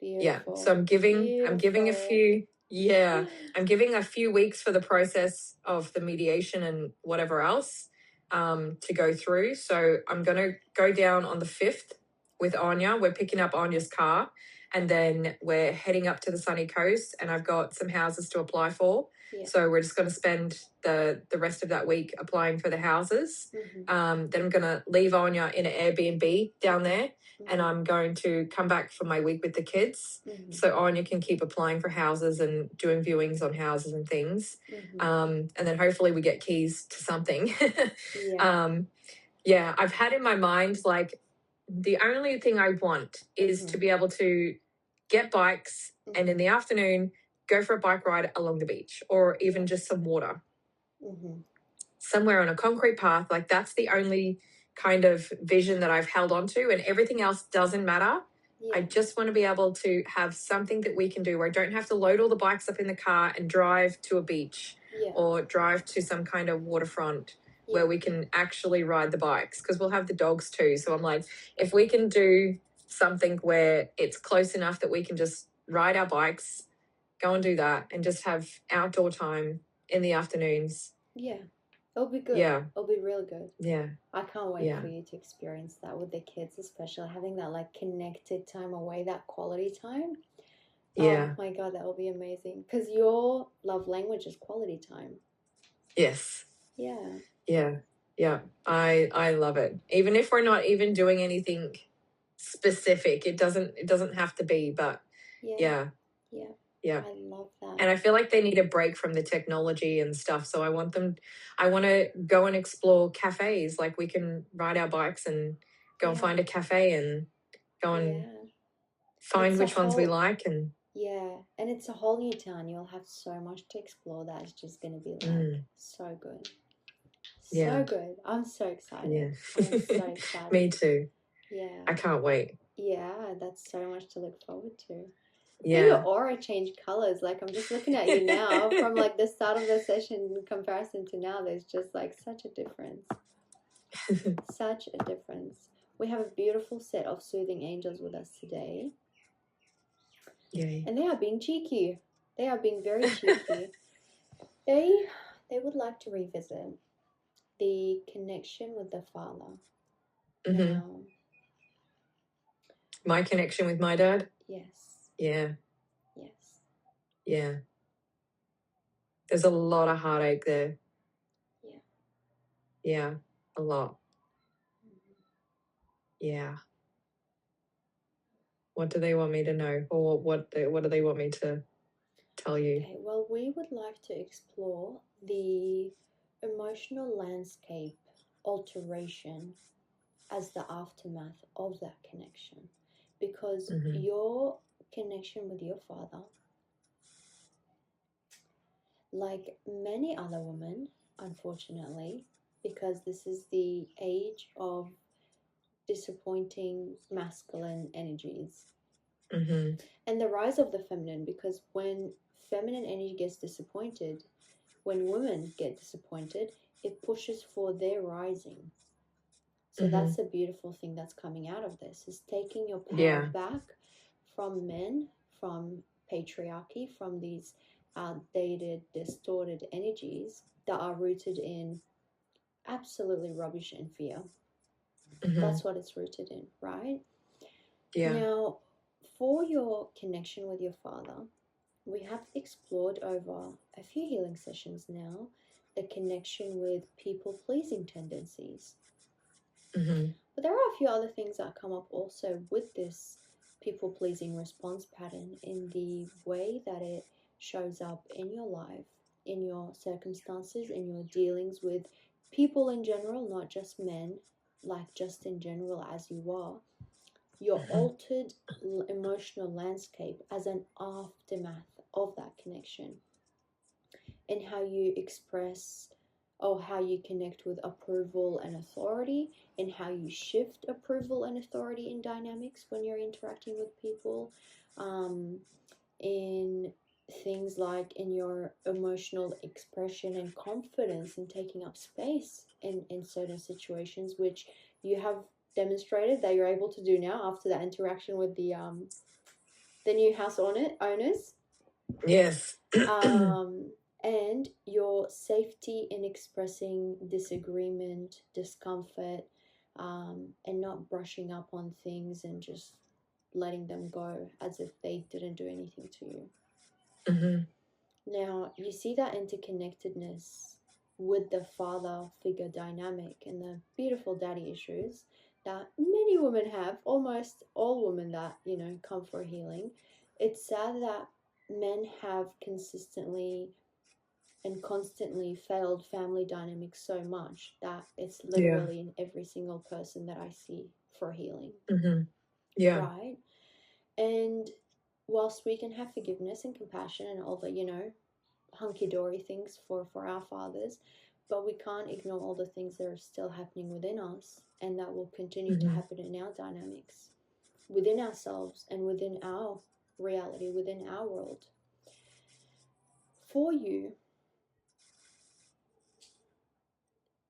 Speaker 2: Beautiful.
Speaker 1: Yeah. So I'm giving a few. Yeah, I'm giving a few weeks for the process of the mediation and whatever else to go through. So I'm going to go down on the 5th with Anya. We're picking up Anya's car, and then we're heading up to the sunny coast, and I've got some houses to apply for. Yeah. So we're just going to spend the rest of that week applying for the houses. Mm-hmm. Then I'm going to leave Anya in an Airbnb down there. Mm-hmm. And I'm going to come back for my week with the kids. Mm-hmm. So Anya can keep applying for houses and doing viewings on houses and things. Mm-hmm. And then hopefully we get keys to something. Yeah. I've had in my mind, like, the only thing I want is to be able to get bikes and in the afternoon go for a bike ride along the beach, or even just some water. Mm-hmm. Somewhere on a concrete path. Like, that's the only kind of vision that I've held on to, and everything else doesn't matter. Yeah. I just want to be able to have something that we can do where I don't have to load all the bikes up in the car and drive to a beach or drive to some kind of waterfront where we can actually ride the bikes, because we'll have the dogs too. So I'm like, if we can do something where it's close enough that we can just ride our bikes, go and do that, and just have outdoor time in the afternoons. Yeah.
Speaker 2: It'll be good. Yeah. It'll be really good.
Speaker 1: Yeah.
Speaker 2: I can't wait for you to experience that with the kids, especially having that like connected time away, that quality time. Yeah. Oh my God, that will be amazing. Because your love language is quality time.
Speaker 1: Yes.
Speaker 2: Yeah.
Speaker 1: Yeah. Yeah. I love it. Even if we're not even doing anything specific, it doesn't have to be, but yeah.
Speaker 2: Yeah.
Speaker 1: Yeah.
Speaker 2: I love that.
Speaker 1: And I feel like they need a break from the technology and stuff. So I want to go and explore cafes. Like, we can ride our bikes and go and find a cafe and go and find which ones we like. And
Speaker 2: and it's a whole new town. You'll have so much to explore. That's just going to be like so good. So good. I'm so excited.
Speaker 1: Yeah.
Speaker 2: I'm so excited.
Speaker 1: Me too.
Speaker 2: Yeah.
Speaker 1: I can't wait.
Speaker 2: Yeah, that's so much to look forward to.
Speaker 1: Yeah.
Speaker 2: Your aura changed colors. Like, I'm just looking at you now from like the start of the session in comparison to now. There's just like such a difference. Such a difference. We have a beautiful set of soothing angels with us today.
Speaker 1: Yay.
Speaker 2: And they are being cheeky. They are being very cheeky. They would like to revisit the connection with the father. Now,
Speaker 1: my connection with my dad?
Speaker 2: Yes.
Speaker 1: Yeah.
Speaker 2: Yes.
Speaker 1: Yeah. There's a lot of heartache there.
Speaker 2: Yeah.
Speaker 1: Yeah. A lot. Yeah. What do they want me to know? Or what do they want me to tell you?
Speaker 2: Okay, well, we would like to explore the emotional landscape alteration as the aftermath of that connection. Because your connection with your father, like many other women, unfortunately, because this is the age of disappointing masculine energies, and the rise of the feminine, because when feminine energy gets disappointed, when women get disappointed, it pushes for their rising. So that's a beautiful thing that's coming out of this, is taking your power back from men, from patriarchy, from these outdated, distorted energies that are rooted in absolutely rubbish and fear. That's what it's rooted in, right?
Speaker 1: Yeah.
Speaker 2: Now, for your connection with your father, we have explored over a few healing sessions now the connection with people-pleasing tendencies. But there are a few other things that come up also with this people-pleasing response pattern in the way that it shows up in your life, in your circumstances, in your dealings with people in general, not just men, like just in general as you are. Your altered emotional landscape as an aftermath of that connection, and how you express or how you connect with approval and authority, and how you shift approval and authority in dynamics when you're interacting with people, in things like in your emotional expression and confidence in taking up space in certain situations, which you have demonstrated that you're able to do now after that interaction with the new house owners.
Speaker 1: Yes.
Speaker 2: And your safety in expressing disagreement, discomfort, and not brushing up on things and just letting them go as if they didn't do anything to you. Now, you see that interconnectedness with the father figure dynamic and the beautiful daddy issues that many women have, almost all women that, come for healing. It's sad that men have consistently and constantly failed family dynamics so much that it's literally in every single person that I see for healing.
Speaker 1: Yeah.
Speaker 2: Right? And whilst we can have forgiveness and compassion and all the, hunky-dory things for our fathers, but we can't ignore all the things that are still happening within us, and that will continue to happen in our dynamics, within ourselves and within our reality, within our world. For you,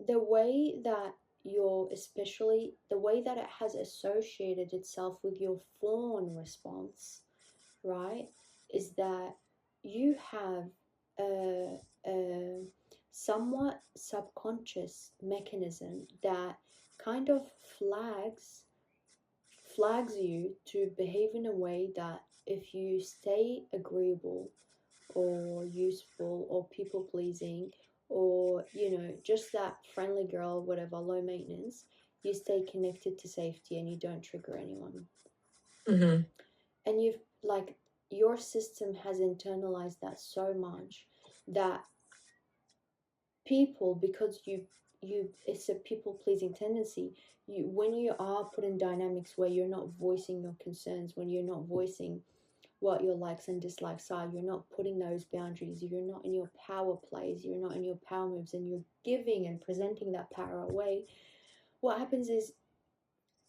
Speaker 2: the way that especially the way that it has associated itself with your fawn response, right, is that you have a somewhat subconscious mechanism that kind of flags you to behave in a way that if you stay agreeable or useful or people pleasing, or just that friendly girl, whatever, low maintenance, you stay connected to safety and you don't trigger anyone. And you've your system has internalized that so much that people, because it's a people pleasing tendency, when you are put in dynamics where you're not voicing your concerns, when you're not voicing what your likes and dislikes are, you're not putting those boundaries, you're not in your power plays, you're not in your power moves, and you're giving and presenting that power away, what happens is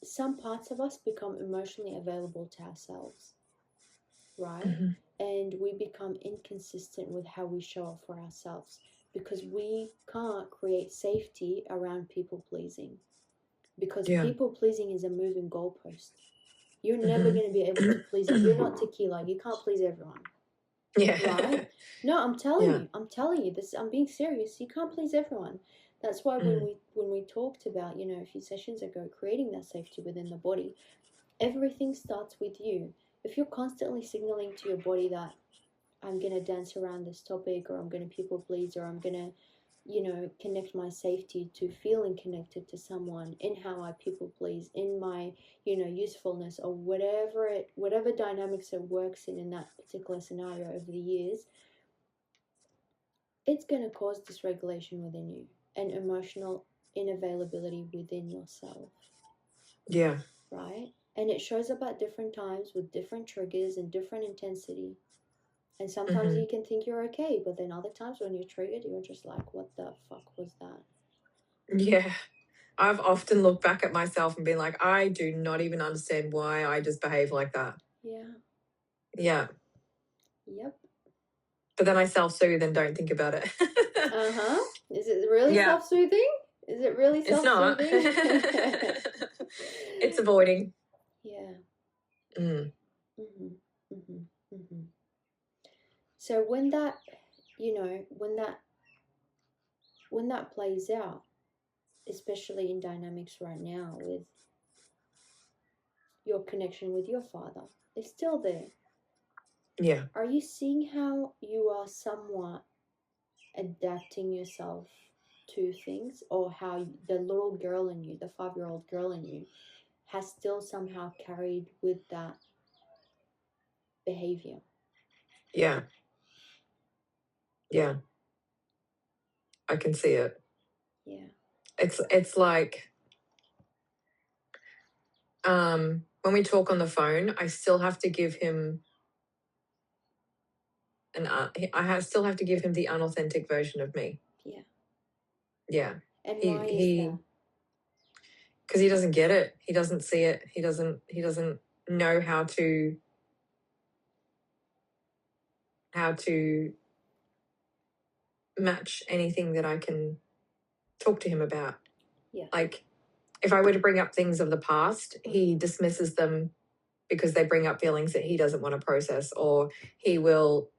Speaker 2: some parts of us become emotionally available to ourselves, right? And we become inconsistent with how we show up for ourselves because we can't create safety around people pleasing. because
Speaker 1: Yeah.
Speaker 2: people pleasing is a moving goalpost. You're never going to be able to please. You're not tequila. You can't please everyone.
Speaker 1: Yeah.
Speaker 2: Right? No, I'm telling you this. I'm being serious. You can't please everyone. That's why when we talked about, a few sessions ago, creating that safety within the body, everything starts with you. If you're constantly signaling to your body that I'm going to dance around this topic, or I'm going to people please, or I'm going to, connect my safety to feeling connected to someone, in how I people please, in my, usefulness, or whatever dynamics it works in that particular scenario over the years, it's going to cause dysregulation within you and emotional unavailability within yourself.
Speaker 1: Yeah.
Speaker 2: Right? And it shows up at different times with different triggers and different intensity. And sometimes you can think you're okay, but then other times when you're triggered, you're just like, what the fuck was that?
Speaker 1: Yeah. I've often looked back at myself and been like, I do not even understand why I just behave like that.
Speaker 2: Yeah.
Speaker 1: Yeah.
Speaker 2: Yep.
Speaker 1: But then I self-soothe and don't think about it.
Speaker 2: Is it really self-soothing? Is it really self-soothing?
Speaker 1: It's not. It's avoiding.
Speaker 2: Yeah.
Speaker 1: Mm.
Speaker 2: So when that, when that plays out, especially in dynamics right now with your connection with your father, it's still there.
Speaker 1: Yeah.
Speaker 2: Are you seeing how you are somewhat adapting yourself to things, or how the little girl in you, the 5-year-old girl in you, has still somehow carried with that behavior?
Speaker 1: Yeah. Yeah. I can see it.
Speaker 2: Yeah.
Speaker 1: It's like, when we talk on the phone, I still have to give him still have to give him the unauthentic version of me.
Speaker 2: Yeah.
Speaker 1: Yeah.
Speaker 2: And why is that?
Speaker 1: Because he doesn't get it. He doesn't see it. He doesn't know how to match anything that I can talk to him about.
Speaker 2: Yeah.
Speaker 1: Like, if I were to bring up things of the past, he dismisses them because they bring up feelings that he doesn't want to process, or he will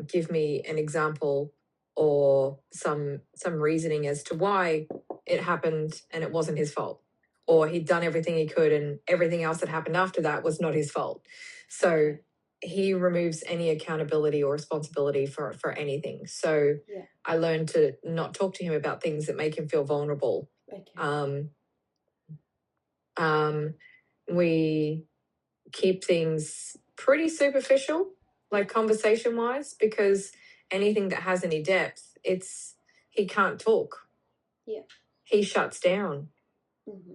Speaker 1: give me an example or some reasoning as to why it happened and it wasn't his fault, or he'd done everything he could and everything else that happened after that was not his fault. So he removes any accountability or responsibility for anything. So I learned to not talk to him about things that make him feel vulnerable. We keep things pretty superficial, like conversation wise, because anything that has any depth, he can't talk.
Speaker 2: Yeah.
Speaker 1: He shuts down.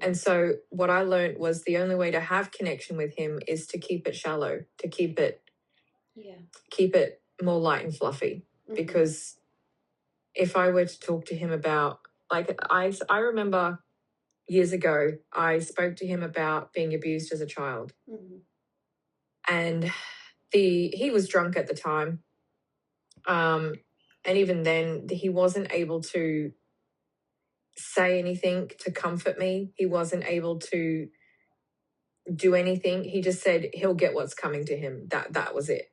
Speaker 1: And so what I learned was the only way to have connection with him is to keep it shallow, to keep it more light and fluffy. Because if I were to talk to him about, like, I remember years ago, I spoke to him about being abused as a child. And he was drunk at the time. And even then, he wasn't able to say anything to comfort me. He wasn't able to do anything. He just said he'll get what's coming to him. That was it.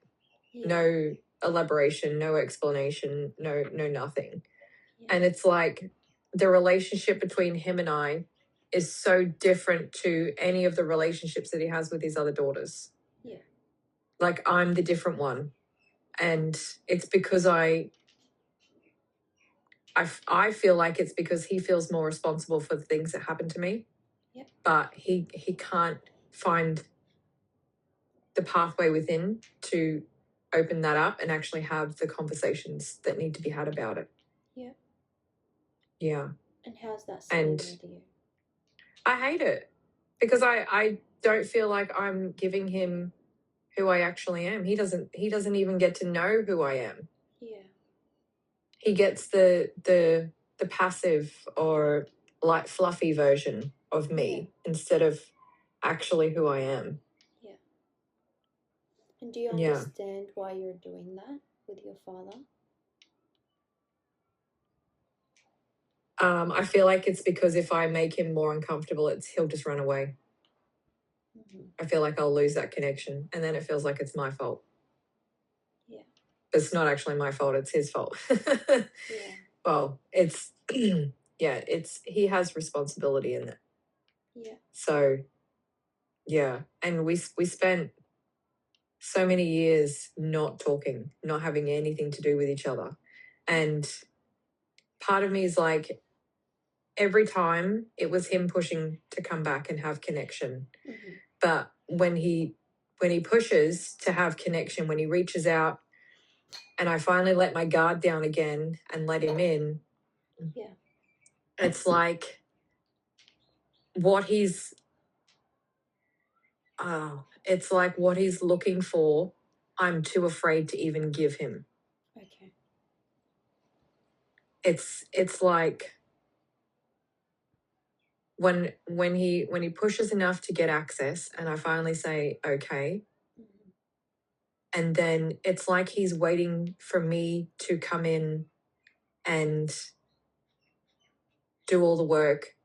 Speaker 1: No elaboration, no explanation, no nothing. And it's like the relationship between him and I is so different to any of the relationships that he has with his other daughters. Like, I'm the different one. And it's because I feel like it's because he feels more responsible for the things that happen to me. But he can't find the pathway within to open that up and actually have the conversations that need to be had about it. Yeah.
Speaker 2: And how's that sitting with you?
Speaker 1: I hate it because I don't feel like I'm giving him who I actually am. He doesn't even get to know who I am. He gets the passive or light fluffy version of me instead of actually who I am.
Speaker 2: And do you understand why you're doing that with your father?
Speaker 1: I feel like it's because if I make him more uncomfortable, he'll just run away. I feel like I'll lose that connection, and then it feels like it's my fault.
Speaker 2: Yeah.
Speaker 1: But it's not actually my fault, it's his fault.
Speaker 2: Yeah.
Speaker 1: Well, it's yeah, he has responsibility in it.
Speaker 2: Yeah.
Speaker 1: So yeah, and we spent so many years not talking, not having anything to do with each other. And part of me is like, every time it was him pushing to come back and have connection.
Speaker 2: Mm-hmm.
Speaker 1: But when he pushes to have connection, when he reaches out and I finally let my guard down again and let him in,
Speaker 2: yeah,
Speaker 1: it's like what he's it's like what he's looking for, I'm too afraid to even give him.
Speaker 2: okay,
Speaker 1: It's like when he pushes enough to get access and I finally say okay,
Speaker 2: mm-hmm.
Speaker 1: and then it's like he's waiting for me to come in and do all the work,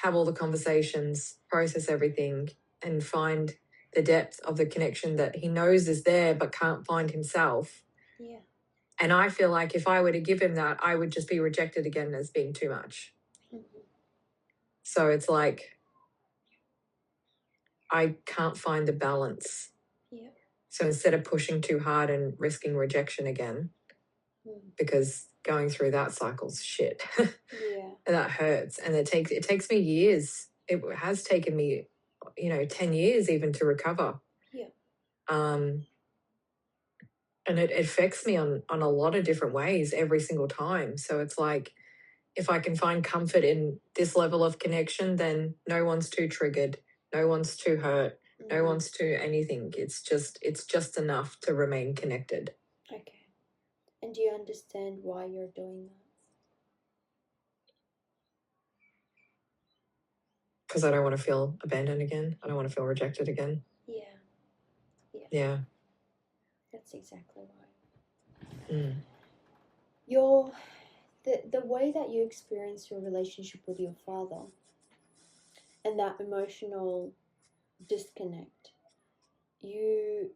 Speaker 1: have all the conversations, process everything, and find the depth of the connection that he knows is there but can't find himself.
Speaker 2: Yeah.
Speaker 1: And I feel like if I were to give him that, I would just be rejected again as being too much.
Speaker 2: Mm-hmm.
Speaker 1: So it's like I can't find the balance.
Speaker 2: Yeah.
Speaker 1: So instead of pushing too hard and risking rejection again, because going through that cycle's shit.
Speaker 2: Yeah.
Speaker 1: And that hurts. And it takes me years. It has taken me, 10 years even to recover.
Speaker 2: Yeah.
Speaker 1: And it affects me on a lot of different ways every single time. So it's like, if I can find comfort in this level of connection, then no one's too triggered, no one's too hurt,
Speaker 2: Mm-hmm.
Speaker 1: no one's too anything. It's just enough to remain connected.
Speaker 2: Okay. And do you understand why you're doing that?
Speaker 1: Because I don't want to feel abandoned again. I don't want to feel rejected again.
Speaker 2: Yeah. Yeah.
Speaker 1: Yeah.
Speaker 2: That's exactly right.
Speaker 1: Mm.
Speaker 2: The way that you experience your relationship with your father and that emotional disconnect, you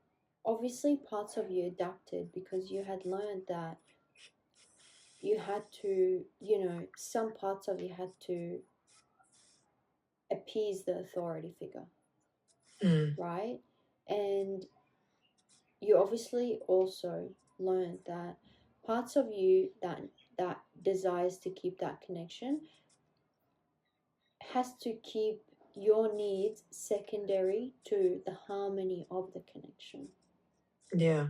Speaker 2: obviously parts of you adapted because you had learned that you had to, some parts of you had to appease the authority figure, right? And you obviously also learned that parts of you that desires to keep that connection has to keep your needs secondary to the harmony of the connection.
Speaker 1: Yeah.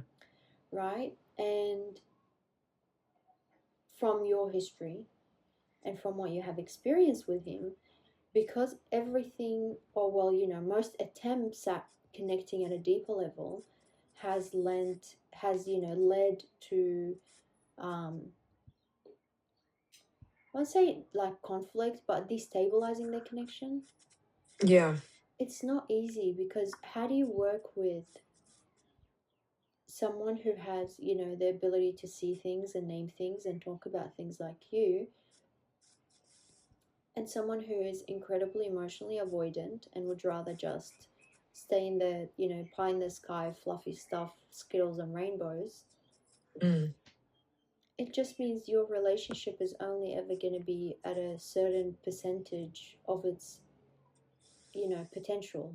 Speaker 2: Right? And from your history and from what you have experienced with him, because everything, or well, most attempts at connecting at a deeper level has led to I won't say like conflict, but destabilizing the connection.
Speaker 1: Yeah.
Speaker 2: It's not easy because how do you work with someone who has, the ability to see things and name things and talk about things like you, and someone who is incredibly emotionally avoidant and would rather just stay in the, pie in the sky, fluffy stuff, skittles and rainbows. It just means your relationship is only ever going to be at a certain percentage of its, potential.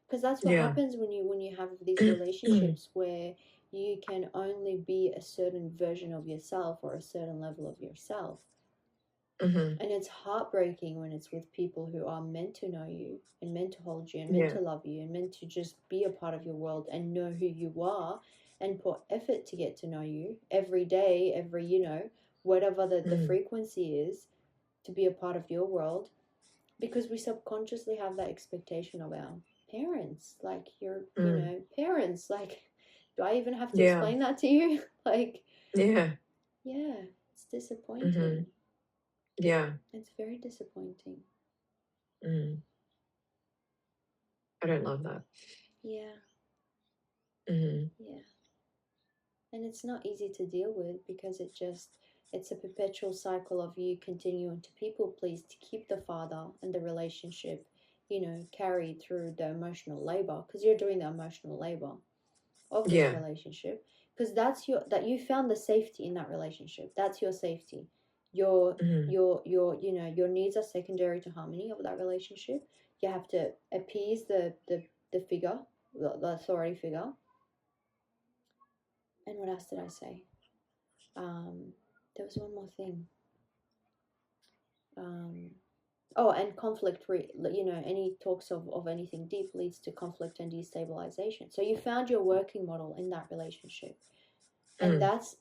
Speaker 2: Because that's what happens when you have these relationships where you can only be a certain version of yourself or a certain level of yourself.
Speaker 1: Mm-hmm.
Speaker 2: And it's heartbreaking when it's with people who are meant to know you and meant to hold you and meant to love you and meant to just be a part of your world and know who you are and put effort to get to know you every day, whatever the frequency is, to be a part of your world, because we subconsciously have that expectation of our parents. Like your parents, like, do I even have to explain that to you? Like, yeah, it's disappointing.
Speaker 1: Mm-hmm. Yeah,
Speaker 2: it's very disappointing.
Speaker 1: I don't love that.
Speaker 2: Yeah.
Speaker 1: Mm-hmm.
Speaker 2: Yeah. And it's not easy to deal with because it just It's a perpetual cycle of you continuing to people please to keep the father and the relationship, carried through the emotional labor, because you're doing the emotional labor of this relationship, because that you found the safety in that relationship. That's your safety. Your your needs are secondary to harmony of that relationship. You have to appease the figure, the authority figure. And what else did I say? There was one more thing. And conflict, any talks of anything deep leads to conflict and destabilization. So you found your working model in that relationship. And that's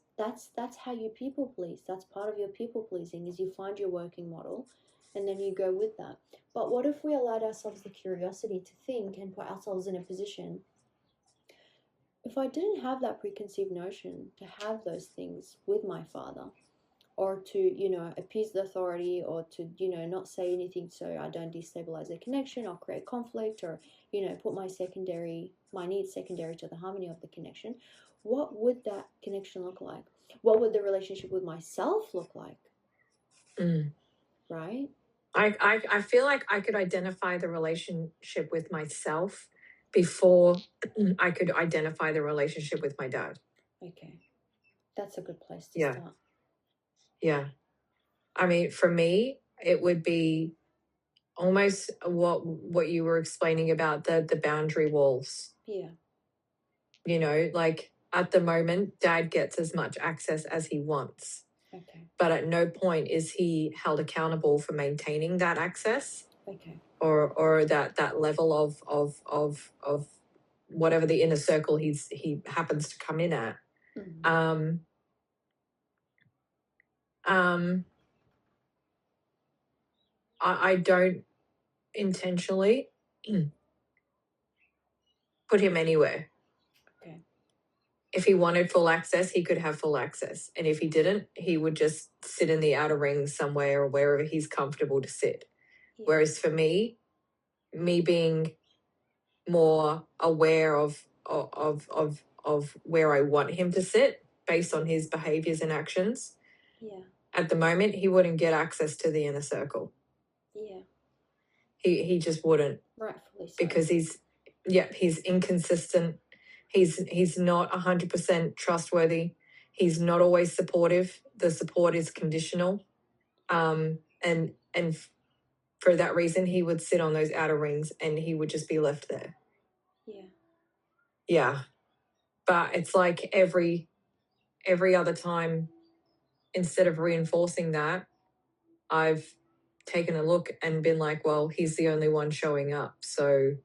Speaker 2: how you people please. That's part of your people pleasing, is you find your working model and then you go with that. But what if we allowed ourselves the curiosity to think and put ourselves in a position, if I didn't have that preconceived notion to have those things with my father, or to, appease the authority, or to, not say anything so I don't destabilize the connection or create conflict, or, put my needs secondary to the harmony of the connection, what would that connection look like? What would the relationship with myself look like? Right?
Speaker 1: I feel like I could identify the relationship with myself before I could identify the relationship with my dad.
Speaker 2: Okay. That's a good place to start.
Speaker 1: Yeah. I mean, for me, it would be almost what you were explaining about the boundary walls.
Speaker 2: Yeah.
Speaker 1: Like at the moment, dad gets as much access as he wants.
Speaker 2: Okay.
Speaker 1: But at no point is he held accountable for maintaining that access.
Speaker 2: Okay.
Speaker 1: Or that level of whatever the inner circle he happens to come in at. I don't intentionally put him anywhere.
Speaker 2: Okay.
Speaker 1: If he wanted full access, he could have full access. And if he didn't, he would just sit in the outer ring somewhere or wherever he's comfortable to sit. Yeah. Whereas for me being more aware of where I want him to sit based on his behaviors and actions.
Speaker 2: Yeah.
Speaker 1: At the moment, he wouldn't get access to the inner circle.
Speaker 2: Yeah.
Speaker 1: He just wouldn't.
Speaker 2: Rightfully so.
Speaker 1: Because he's inconsistent. He's not 100% trustworthy. He's not always supportive. The support is conditional. And for that reason, he would sit on those outer rings and he would just be left there.
Speaker 2: Yeah.
Speaker 1: Yeah. But it's like every other time, instead of reinforcing that, I've taken a look and been like, well, he's the only one showing up. So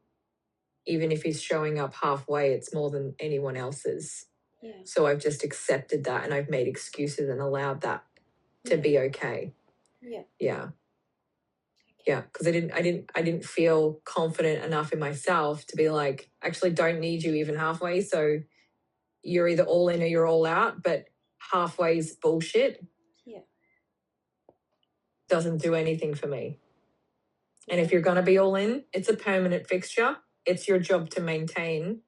Speaker 1: even if he's showing up halfway, it's more than anyone else's.
Speaker 2: Yeah.
Speaker 1: So I've just accepted that and I've made excuses and allowed that to be okay.
Speaker 2: Yeah.
Speaker 1: Yeah. Yeah, because I didn't feel confident enough in myself to be like, actually don't need you even halfway. So you're either all in or you're all out, but halfway is bullshit.
Speaker 2: Yeah.
Speaker 1: Doesn't do anything for me. And if you're going to be all in, it's a permanent fixture. It's your job to maintain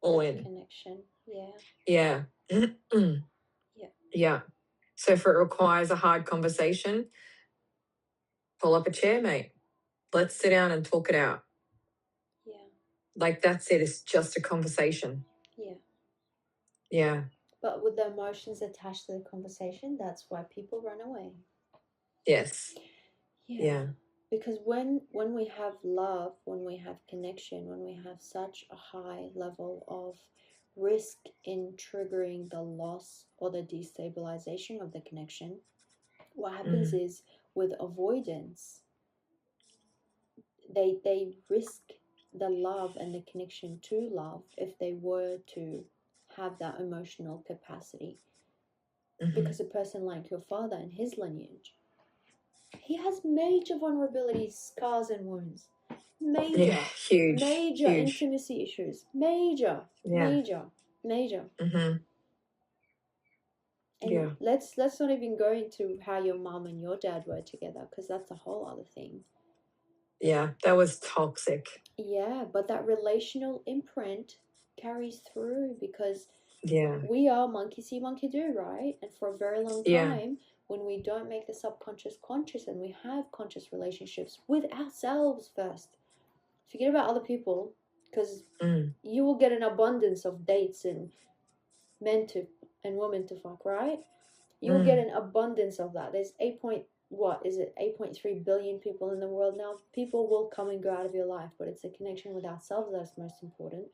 Speaker 1: all
Speaker 2: that
Speaker 1: in.
Speaker 2: Connection. Yeah.
Speaker 1: Yeah.
Speaker 2: Yeah.
Speaker 1: Yeah. So if it requires a hard conversation, pull up a chair, mate. Let's sit down and talk it out.
Speaker 2: Yeah.
Speaker 1: Like that's it. It's just a conversation.
Speaker 2: Yeah.
Speaker 1: Yeah.
Speaker 2: But with the emotions attached to the conversation, that's why people run away.
Speaker 1: Yes.
Speaker 2: Yeah. Because when we have love, when we have connection, when we have such a high level of risk in triggering the loss or the destabilization of the connection, what happens is with avoidance, they risk the love and the connection to love if they were to have that emotional capacity. Because a person like your father and his lineage, he has major vulnerabilities, scars and wounds. Major,
Speaker 1: huge
Speaker 2: intimacy issues. Major. And let's not even go into how your mom and your dad were together, because that's a whole other thing.
Speaker 1: Yeah, that was toxic.
Speaker 2: Yeah, but that relational imprint carries through, because
Speaker 1: Yeah.
Speaker 2: We are monkey see, monkey do, right? And for a very long time, when we don't make the subconscious conscious and we have conscious relationships with ourselves first, forget about other people, because you will get an abundance of dates and men to and women to fuck, right? You'll get an abundance of that. There's 8.3 billion people in the world now. People will come and go out of your life, but it's a connection with ourselves that's most important.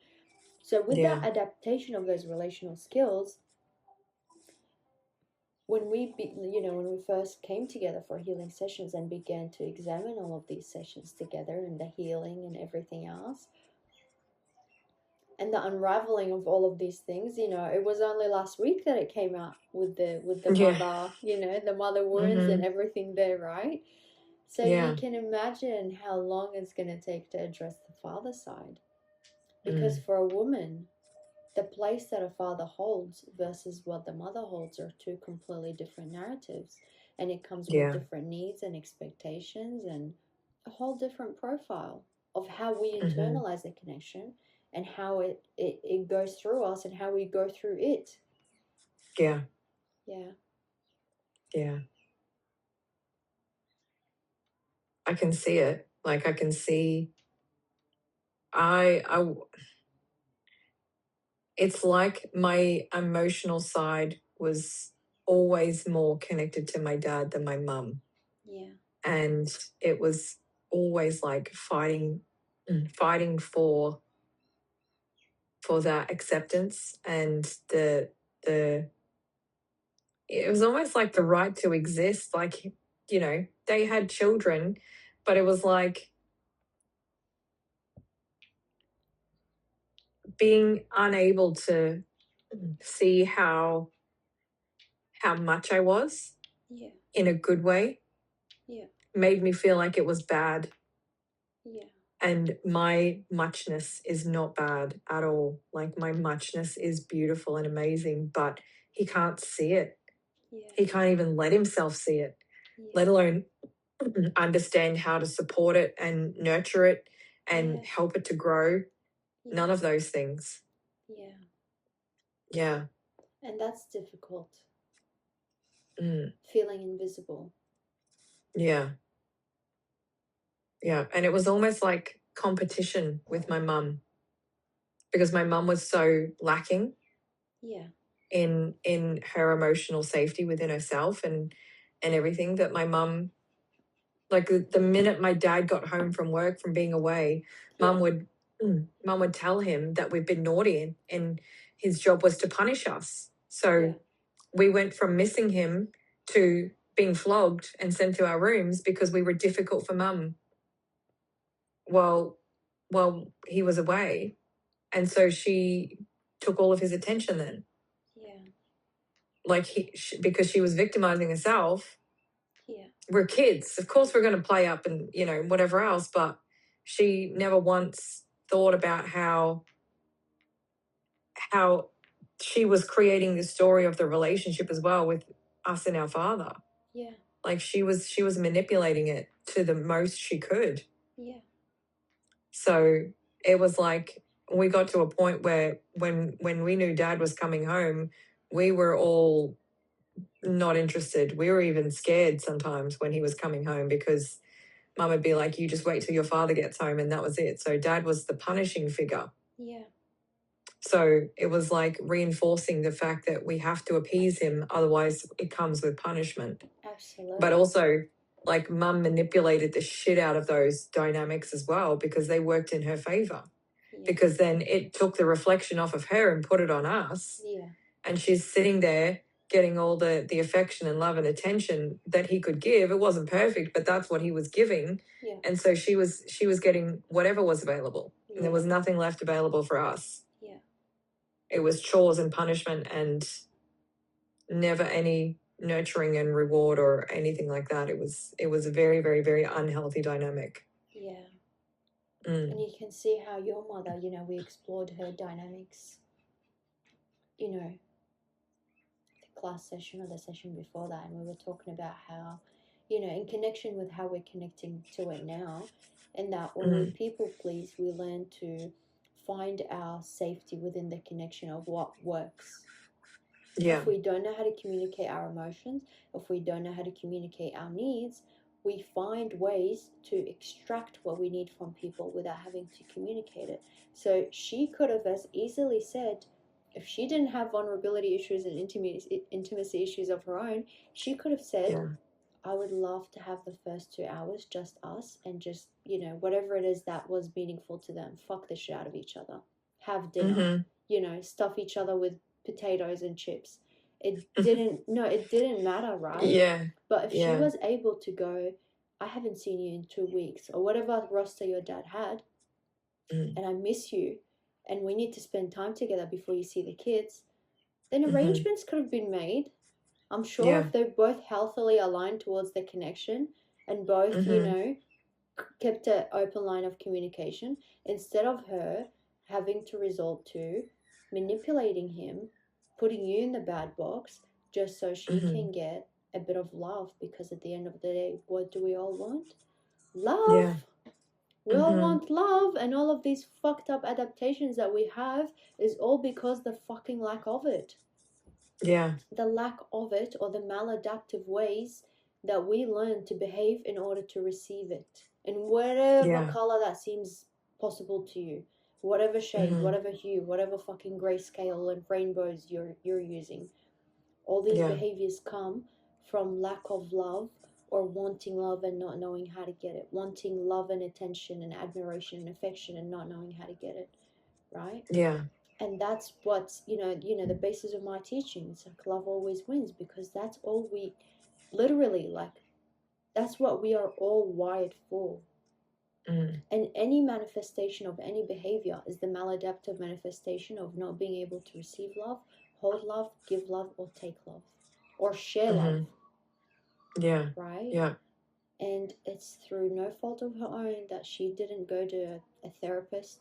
Speaker 2: So with that adaptation of those relational skills, when we when we first came together for healing sessions and began to examine all of these sessions together and the healing and everything else and the unraveling of all of these things, it was only last week that it came out with the mother, the mother wounds and everything there, right? So you can imagine how long it's going to take to address the father side, because for a woman, the place that a father holds versus what the mother holds are two completely different narratives, and it comes with different needs and expectations and a whole different profile of how we internalize the connection and how it goes through us and how we go through it.
Speaker 1: Yeah. I can see it. Like, I can see, it's like my emotional side was always more connected to my dad than my mum.
Speaker 2: Yeah.
Speaker 1: And it was always like fighting for that acceptance and it was almost like the right to exist. Like, they had children, but it was like being unable to see how much I was in a good way made me feel like it was bad. And my muchness is not bad at all. Like, my muchness is beautiful and amazing, but he can't see it. He can't even let himself see it, let alone understand how to support it and nurture it and help it to grow. None of those things. Yeah.
Speaker 2: And that's difficult. Feeling invisible.
Speaker 1: Yeah. And it was almost like competition with my mum, because my mum was so lacking in her emotional safety within herself and everything, that my mum, like the minute my dad got home from work, from being away, mum would tell him that we've been naughty and his job was to punish us. So we went from missing him to being flogged and sent to our rooms because we were difficult for mum while he was away. And so she took all of his attention then. Like, because she was victimizing herself. We're kids. Of course we're going to play up and, whatever else, but she never once thought about how she was creating the story of the relationship as well with us and our father. Like, she was manipulating it to the most she could. So it was like we got to a point where when we knew dad was coming home, we were all not interested. We were even scared sometimes when he was coming home, because mum would be like, you just wait till your father gets home, and that was it. So dad was the punishing figure. So it was like reinforcing the fact that we have to appease him, otherwise it comes with punishment.
Speaker 2: Absolutely.
Speaker 1: But also, like, mum manipulated the shit out of those dynamics as well, because they worked in her favor. Because then it took the reflection off of her and put it on us. And she's sitting there getting all the affection and love and attention that he could give. It wasn't perfect, but that's what he was giving. And so she was getting whatever was available. And there was nothing left available for us. It was chores and punishment and never any nurturing and reward or anything like that. It was a very, very, very unhealthy dynamic.
Speaker 2: And you can see how your mother, we explored her dynamics, the class session or the session before that, and we were talking about how, in connection with how we're connecting to it now, and that when we people please, we learn to find our safety within the connection of what works.
Speaker 1: Yeah.
Speaker 2: If we don't know how to communicate our emotions, if we don't know how to communicate our needs, we find ways to extract what we need from people without having to communicate it. So she could have as easily said, if she didn't have vulnerability issues and intimacy issues of her own, she could have said,
Speaker 1: Yeah.
Speaker 2: I would love to have the first 2 hours just us, and just, you know, whatever it is that was meaningful to them, fuck the shit out of each other, have dinner,
Speaker 1: Mm-hmm.
Speaker 2: you know, stuff each other with potatoes and chips. It didn't matter, right?
Speaker 1: Yeah.
Speaker 2: But if she
Speaker 1: Yeah.
Speaker 2: was able to go, I haven't seen you in 2 weeks, or whatever roster your dad had, and I miss you, and we need to spend time together before you see the kids, then
Speaker 1: Mm-hmm.
Speaker 2: arrangements could have been made. I'm sure
Speaker 1: Yeah.
Speaker 2: if they're both healthily aligned towards the connection, and both, you
Speaker 1: Mm-hmm.
Speaker 2: know, kept an open line of communication, instead of her having to resort to manipulating him, putting you in the bad box, just so she
Speaker 1: Mm-hmm.
Speaker 2: can get a bit of love. Because at the end of the day, what do we all want? Love.
Speaker 1: Yeah.
Speaker 2: We all
Speaker 1: Mm-hmm.
Speaker 2: want love, and all of these fucked up adaptations that we have is all because the fucking lack of it.
Speaker 1: Yeah.
Speaker 2: The lack of it, or the maladaptive ways that we learn to behave in order to receive it, in whatever
Speaker 1: Yeah.
Speaker 2: color that seems possible to you, whatever shade,
Speaker 1: Mm-hmm.
Speaker 2: whatever hue, whatever fucking grayscale and rainbows you're using. All these
Speaker 1: Yeah.
Speaker 2: behaviors come from lack of love, or wanting love and not knowing how to get it, wanting love and attention and admiration and affection and not knowing how to get it, right?
Speaker 1: Yeah.
Speaker 2: And that's what's, you know, the basis of my teaching. It's like love always wins, because that's all we literally, like, that's what we are all wired for.
Speaker 1: Mm.
Speaker 2: And any manifestation of any behavior is the maladaptive manifestation of not being able to receive love, hold love, give love, or take love, or share love.
Speaker 1: Mm-hmm. Yeah.
Speaker 2: Right?
Speaker 1: Yeah.
Speaker 2: And it's through no fault of her own that she didn't go to a therapist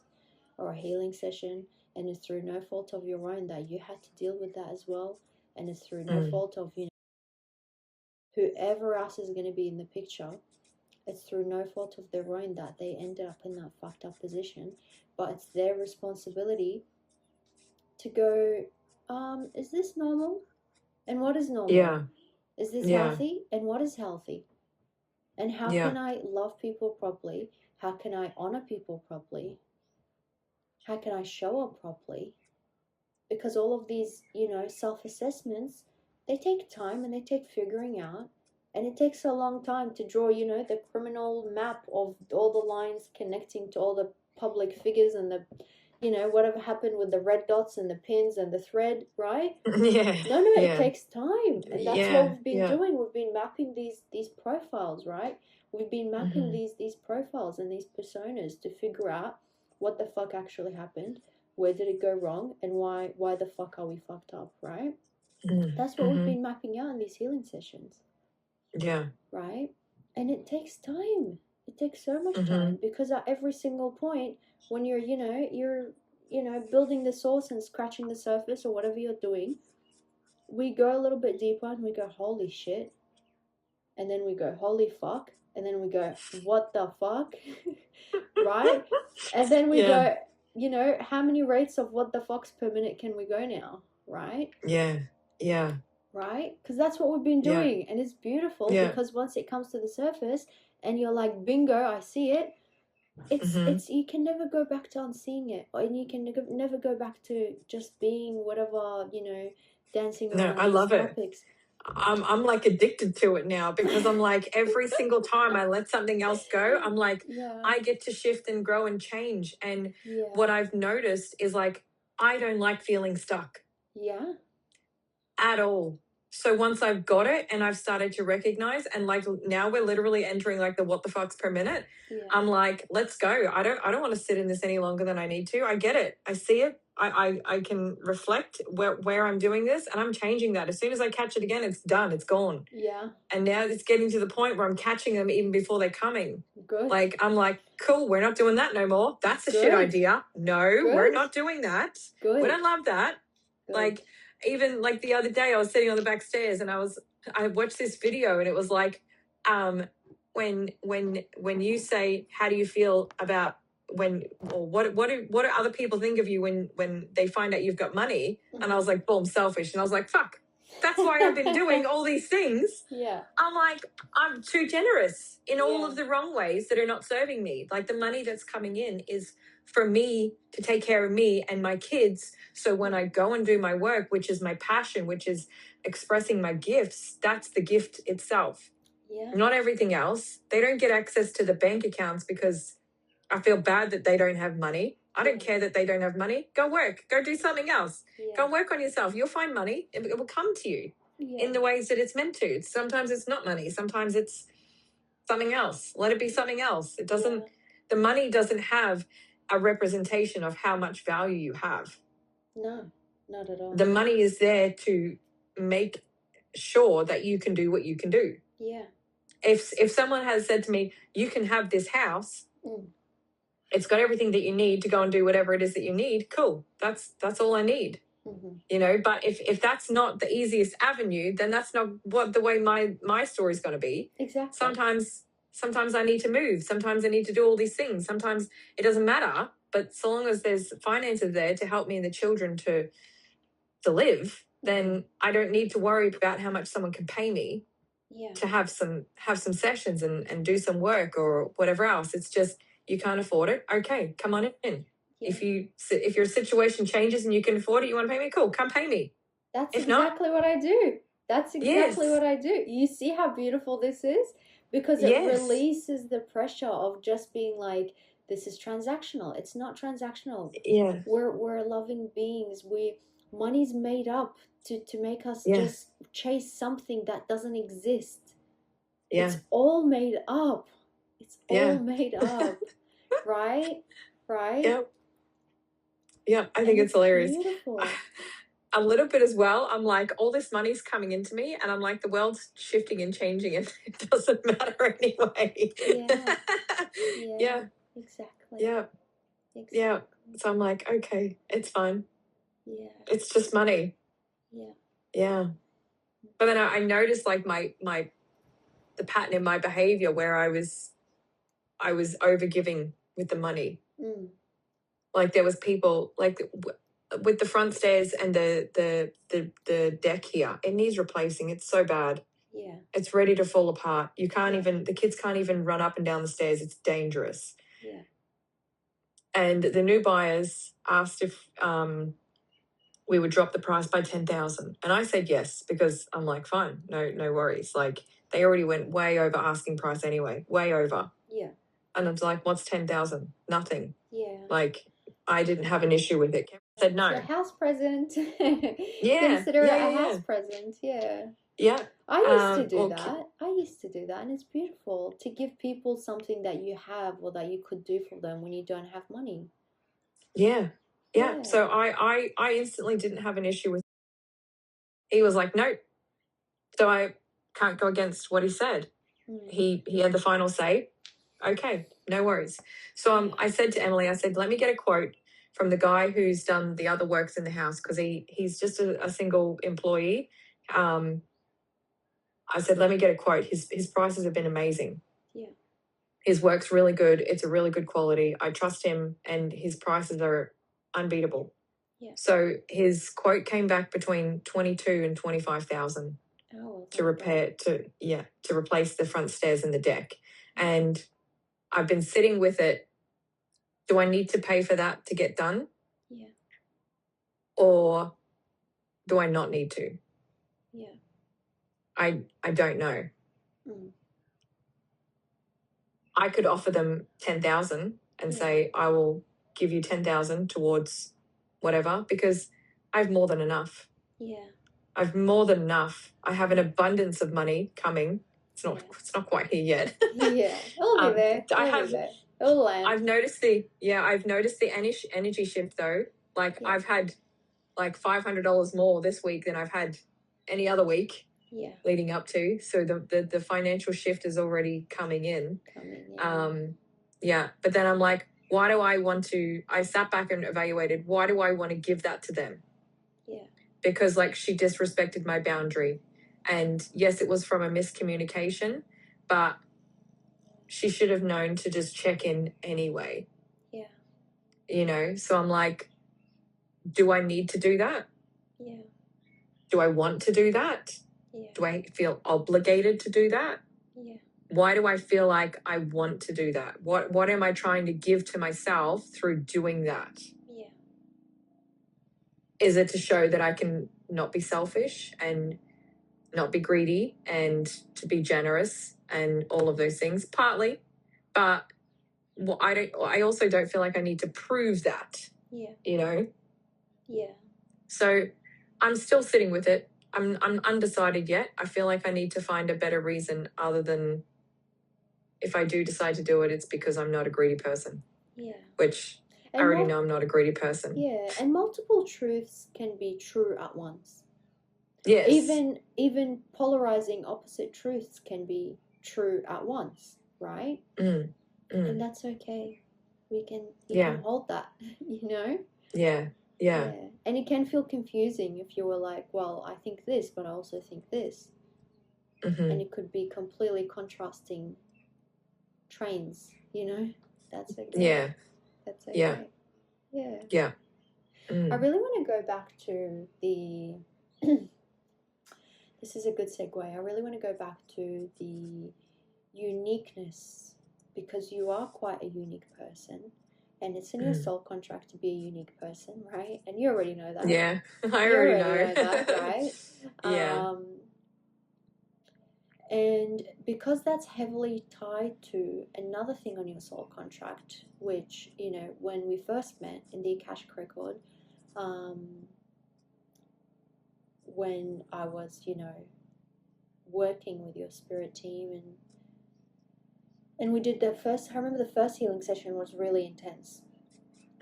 Speaker 2: or a healing session, and it's through no fault of your own that you had to deal with that as well. And it's through no fault of, you know, whoever else is going to be in the picture. It's through no fault of their own that they ended up in that fucked up position. But it's their responsibility to go, is this normal? And what is normal?
Speaker 1: Yeah.
Speaker 2: Is this
Speaker 1: Yeah.
Speaker 2: healthy? And what is healthy? And how
Speaker 1: Yeah.
Speaker 2: can I love people properly? How can I honor people properly? How can I show up properly? Because all of these, you know, self-assessments, they take time and they take figuring out. And it takes a long time to draw, you know, the criminal map of all the lines connecting to all the public figures, and the, you know, whatever happened with the red dots and the pins and the thread, right?
Speaker 1: Yeah.
Speaker 2: No,
Speaker 1: Yeah.
Speaker 2: it takes time. And that's what we've been doing. We've been mapping these profiles, right? We've been mapping these profiles and these personas to figure out what the fuck actually happened, where did it go wrong, and why the fuck are we fucked up, right? That's what we've been mapping out in these healing sessions.
Speaker 1: Yeah.
Speaker 2: Right? And it takes time. It takes so much time, because at every single point, when you're building the source and scratching the surface or whatever you're doing, we go a little bit deeper and we go, holy shit. And then we go, holy fuck. And then we go, what the fuck? Right? And then we go, you know, how many rates of what the fucks per minute can we go now? Right?
Speaker 1: Yeah. Yeah.
Speaker 2: Right? Because that's what we've been doing. And it's beautiful, because once it comes to the surface and you're like, bingo, I see it. It's you can never go back to unseeing it, and you can never go back to just being whatever, you know, dancing around
Speaker 1: I
Speaker 2: these
Speaker 1: love
Speaker 2: topics.
Speaker 1: I'm like addicted to it now, because I'm like, every single time I let something else go, I'm like, I get to shift and grow and change. And what I've noticed is, like, I don't like feeling stuck.
Speaker 2: Yeah.
Speaker 1: At all. So once I've got it and I've started to recognize, and like now we're literally entering like the what the fucks per minute. I'm like, let's go. I don't want to sit in this any longer than I need to. I get it. I see it. I can reflect where I'm doing this, and I'm changing that. As soon as I catch it again, it's done. It's gone.
Speaker 2: Yeah.
Speaker 1: And now it's getting to the point where I'm catching them even before they're coming.
Speaker 2: Good.
Speaker 1: Like, I'm like, cool, we're not doing that no more. That's a shit idea. No, we're not doing that. We don't love that. Like, even like the other day, I was sitting on the back stairs and I watched this video, and it was like, when you say, how do you feel about what do other people think of you when they find out you've got money? And I was like, boom, selfish. And I was like, fuck, that's why I've been doing all these things.
Speaker 2: Yeah.
Speaker 1: I'm like, I'm too generous in all of the wrong ways that are not serving me. Like, the money that's coming in is for me to take care of me and my kids. So when I go and do my work, which is my passion, which is expressing my gifts, that's the gift itself.
Speaker 2: Yeah.
Speaker 1: Not everything else. They don't get access to the bank accounts because I feel bad that they don't have money. I don't care that they don't have money. Go work. Go do something else.
Speaker 2: Yeah.
Speaker 1: Go work on yourself. You'll find money. It will come to you in the ways that it's meant to. Sometimes it's not money. Sometimes it's something else. Let it be something else. It doesn't, the money doesn't have a representation of how much value you have.
Speaker 2: No, not at all.
Speaker 1: The money is there to make sure that you can do what you can do.
Speaker 2: Yeah.
Speaker 1: If someone has said to me, you can have this house, it's got everything that you need to go and do whatever it is that you need, cool. That's all I need. You know, but if that's not the easiest avenue, then that's not what the way my story is going to be.
Speaker 2: Exactly.
Speaker 1: Sometimes I need to move. Sometimes I need to do all these things. Sometimes it doesn't matter, but so long as there's finances there to help me and the children to live, then I don't need to worry about how much someone can pay me to have some sessions and do some work or whatever else. It's just, you can't afford it. Okay, come on in. Yeah. If your situation changes and you can afford it, you want to pay me, cool, come pay me.
Speaker 2: That's exactly what I do. That's exactly what I do. You see how beautiful this is? Because it releases the pressure of just being like, this is transactional. It's not transactional.
Speaker 1: Yeah.
Speaker 2: We're loving beings. Money's made up to make us just chase something that doesn't exist.
Speaker 1: Yeah.
Speaker 2: It's all made up. It's all made up. Right?
Speaker 1: Yep. Yeah, I think it's hilarious.
Speaker 2: Beautiful.
Speaker 1: A little bit as well. I'm like, all this money's coming into me, and I'm like, the world's shifting and changing, and it doesn't matter anyway. Yeah.
Speaker 2: Exactly.
Speaker 1: Yeah.
Speaker 2: Exactly.
Speaker 1: Yeah. So I'm like, okay, it's fine.
Speaker 2: Yeah.
Speaker 1: It's just money.
Speaker 2: Yeah.
Speaker 1: Yeah. But then I noticed like the pattern in my behavior where I was overgiving with the money. Like there was people like with the front stairs and the deck here, it needs replacing. It's so bad.
Speaker 2: Yeah. It's
Speaker 1: ready to fall apart. You can't even, the kids can't even run up and down the stairs. It's dangerous.
Speaker 2: Yeah.
Speaker 1: And the new buyers asked if we would drop the price by 10,000. And I said yes, because I'm like, fine, no worries. Like they already went way over asking price anyway, way over.
Speaker 2: Yeah.
Speaker 1: And I was like, what's 10,000? Nothing.
Speaker 2: Yeah.
Speaker 1: Like I didn't have an issue with it. I said no.
Speaker 2: It's a house present.
Speaker 1: Yeah.
Speaker 2: Consider it a house present. Yeah.
Speaker 1: Yeah.
Speaker 2: I used to do that. I used to do that. And it's beautiful to give people something that you have or that you could do for them when you don't have money.
Speaker 1: Yeah. Yeah. So I instantly didn't have an issue with it. He was like, no. So I can't go against what he said. He had the final say. Okay, no worries. So I said to Emily, I said, let me get a quote from the guy who's done the other works in the house, because he's just a single employee. I said, let me get a quote. His prices have been amazing.
Speaker 2: Yeah.
Speaker 1: His work's really good. It's a really good quality. I trust him, and his prices are unbeatable. Yeah. So his quote came back between 22 and 25,000 to repair to replace the front stairs and the deck. And I've been sitting with it. Do I need to pay for that to get done?
Speaker 2: Yeah.
Speaker 1: Or do I not need to?
Speaker 2: Yeah.
Speaker 1: I don't know. I could offer them 10,000 and say, I will give you 10,000 towards whatever, because I have more than enough. Yeah. I've more than enough. I have an abundance of money coming. It's not quite here yet.
Speaker 2: Yeah. It'll be there. It'll land.
Speaker 1: I've noticed the energy shift though. Like I've had like $500 more this week than I've had any other week. Yeah. Leading up to. So the financial shift is already coming in. But then I'm like, why do I want to, I sat back and evaluated, why do I want to give that to them? Yeah. Because like she disrespected my boundary. And yes, it was from a miscommunication, but she should have known to just check in anyway. Yeah. So I'm like, do I need to do that?
Speaker 2: Yeah.
Speaker 1: Do I want to do that?
Speaker 2: Yeah.
Speaker 1: Do I feel obligated to do that?
Speaker 2: Yeah.
Speaker 1: Why do I feel like I want to do that? What am I trying to give to myself through doing that?
Speaker 2: Yeah.
Speaker 1: Is it to show that I can not be selfish and not be greedy and to be generous and all of those things? Partly, but I also don't feel like I need to prove that.
Speaker 2: Yeah.
Speaker 1: Yeah. So I'm still sitting with it. I'm undecided yet. I feel like I need to find a better reason other than if I do decide to do it, it's because I'm not a greedy person.
Speaker 2: Yeah.
Speaker 1: Which I already know I'm not a greedy person.
Speaker 2: Yeah, and multiple truths can be true at once. Yes. Even polarizing opposite truths can be true at once, right? And that's okay. You can hold that,
Speaker 1: Yeah.
Speaker 2: And it can feel confusing if you were like, well, I think this, but I also think this. And it could be completely contrasting trains, That's okay.
Speaker 1: Yeah.
Speaker 2: That's okay. Yeah. I really want to go back to the this is a good segue. I really want to go back to the uniqueness, because you are quite a unique person, and it's in your soul contract to be a unique person, right? And you already know that.
Speaker 1: Yeah, I already know
Speaker 2: that, right?
Speaker 1: Yeah.
Speaker 2: And because that's heavily tied to another thing on your soul contract, which, when we first met in the Akashic record, when I was, working with your spirit team, and we did I remember the first healing session was really intense.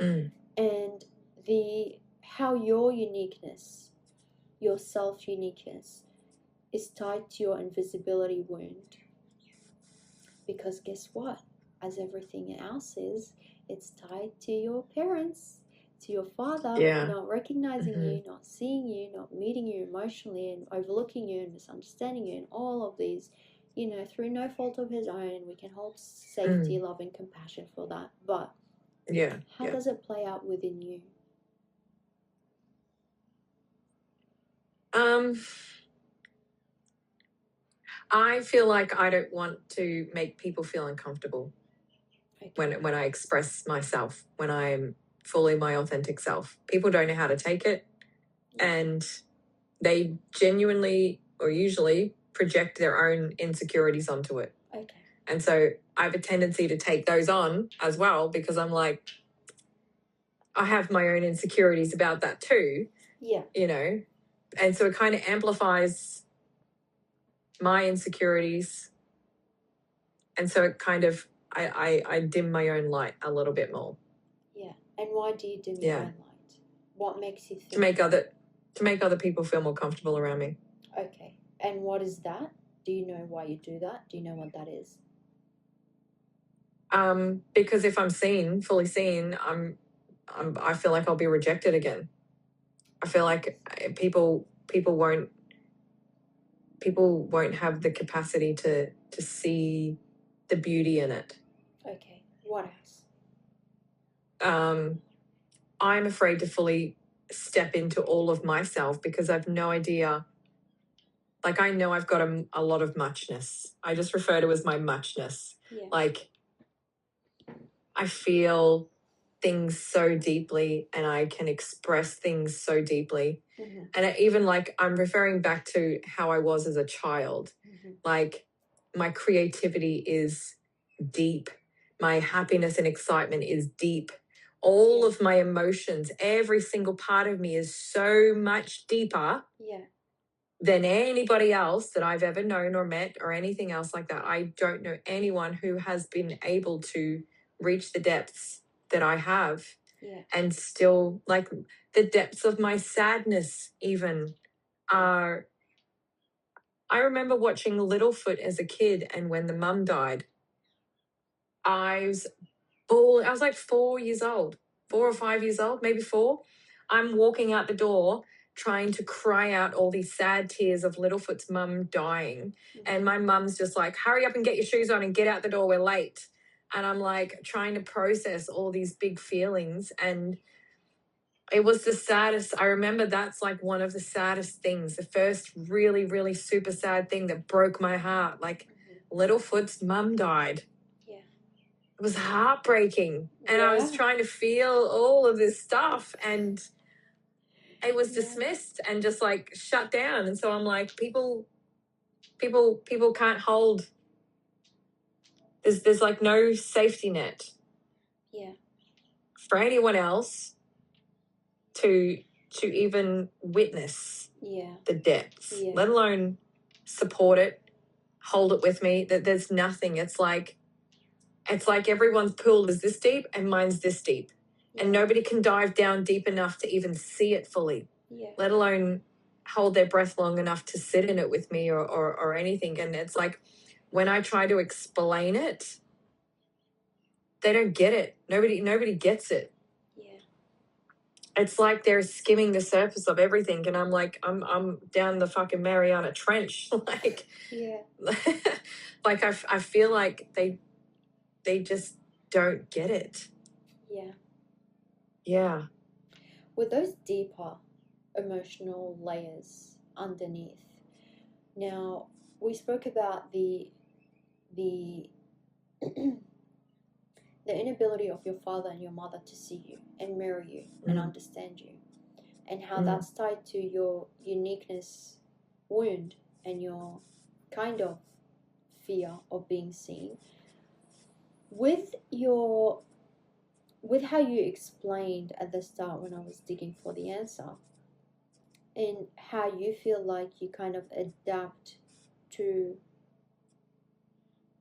Speaker 2: And how your uniqueness, your self-uniqueness, is tied to your invisibility wound. Because guess what? As everything else is, it's tied to your parents, to your father, not recognizing you, not seeing you, not meeting you emotionally, and overlooking you and misunderstanding you, and all of these, through no fault of his own. We can hold safety, love, and compassion for that. But how does it play out within you?
Speaker 1: I feel like I don't want to make people feel uncomfortable when I express myself, when I'm fully my authentic self. People don't know how to take it, and they genuinely or usually project their own insecurities onto it.
Speaker 2: Okay.
Speaker 1: And so I have a tendency to take those on as well, because I'm like, I have my own insecurities about that too.
Speaker 2: Yeah.
Speaker 1: And so it kind of amplifies my insecurities. And so it kind of, I dim my own light a little bit more.
Speaker 2: Yeah. And why do you dim your own light? What makes you think?
Speaker 1: To make other people feel more comfortable around me.
Speaker 2: Okay. And what is that? Do you know why you do that? Do you know what that is?
Speaker 1: Because if I'm fully seen, I feel like I'll be rejected again. I feel like people won't have the capacity to see the beauty in it.
Speaker 2: Okay. What
Speaker 1: else? I'm afraid to fully step into all of myself because I've no idea. Like, I know I've got a lot of muchness. I just refer to as my muchness.
Speaker 2: Yeah.
Speaker 1: Like, I feel things so deeply and I can express things so deeply. And even I'm referring back to how I was as a child. Like, my creativity is deep. My happiness and excitement is deep. All of my emotions, every single part of me is so much deeper than anybody else that I've ever known or met or anything else like that. I don't know anyone who has been able to reach the depths that I have. And still, the depths of my sadness even are... I remember watching Littlefoot as a kid, and when the mum died, I was like 4 years old, 4 or 5 years old, maybe 4. I'm walking out the door trying to cry out all these sad tears of Littlefoot's mum dying. And my mum's just like, hurry up and get your shoes on and get out the door, we're late. and I'm like trying to process all these big feelings. And it was the saddest. I remember that's like one of the saddest things. The first really, really super sad thing that broke my heart. Like Littlefoot's mum died.
Speaker 2: Yeah.
Speaker 1: It was heartbreaking. And I was
Speaker 2: Yeah.
Speaker 1: trying to feel all of this stuff, and it was
Speaker 2: Yeah.
Speaker 1: dismissed and just like shut down. And so I'm like, people can't hold. There's like no safety net.
Speaker 2: Yeah.
Speaker 1: For anyone else to even witness the depths, let alone support it, hold it with me. That there's nothing. It's like everyone's pool is this deep and mine's this deep, and nobody can dive down deep enough to even see it fully, let alone hold their breath long enough to sit in it with me or anything. And it's like when I try to explain it, they don't get it. Nobody gets it. It's like they're skimming the surface of everything, and I'm like, I'm down the fucking Mariana Trench. Like, like I feel like they just don't get it. Yeah.
Speaker 2: With those deeper emotional layers underneath. Now, we spoke about the the inability of your father and your mother to see you and mirror you and understand you, and how that's tied to your uniqueness wound and your kind of fear of being seen. With how you explained at the start when I was digging for the answer, and how you feel like you kind of adapt to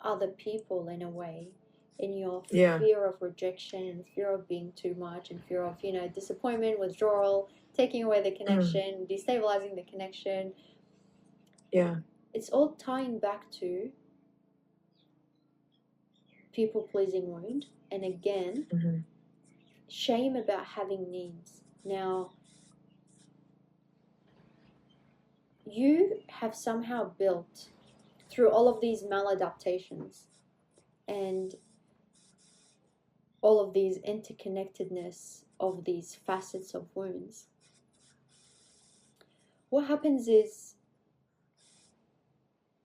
Speaker 2: other people in a way, in your fear of rejection and fear of being too much and fear of, disappointment, withdrawal, taking away the connection, destabilizing the connection. It's all tying back to people-pleasing wound, and again, shame about having needs. Now, you have somehow built, through all of these maladaptations and all of these interconnectedness of these facets of wounds, what happens is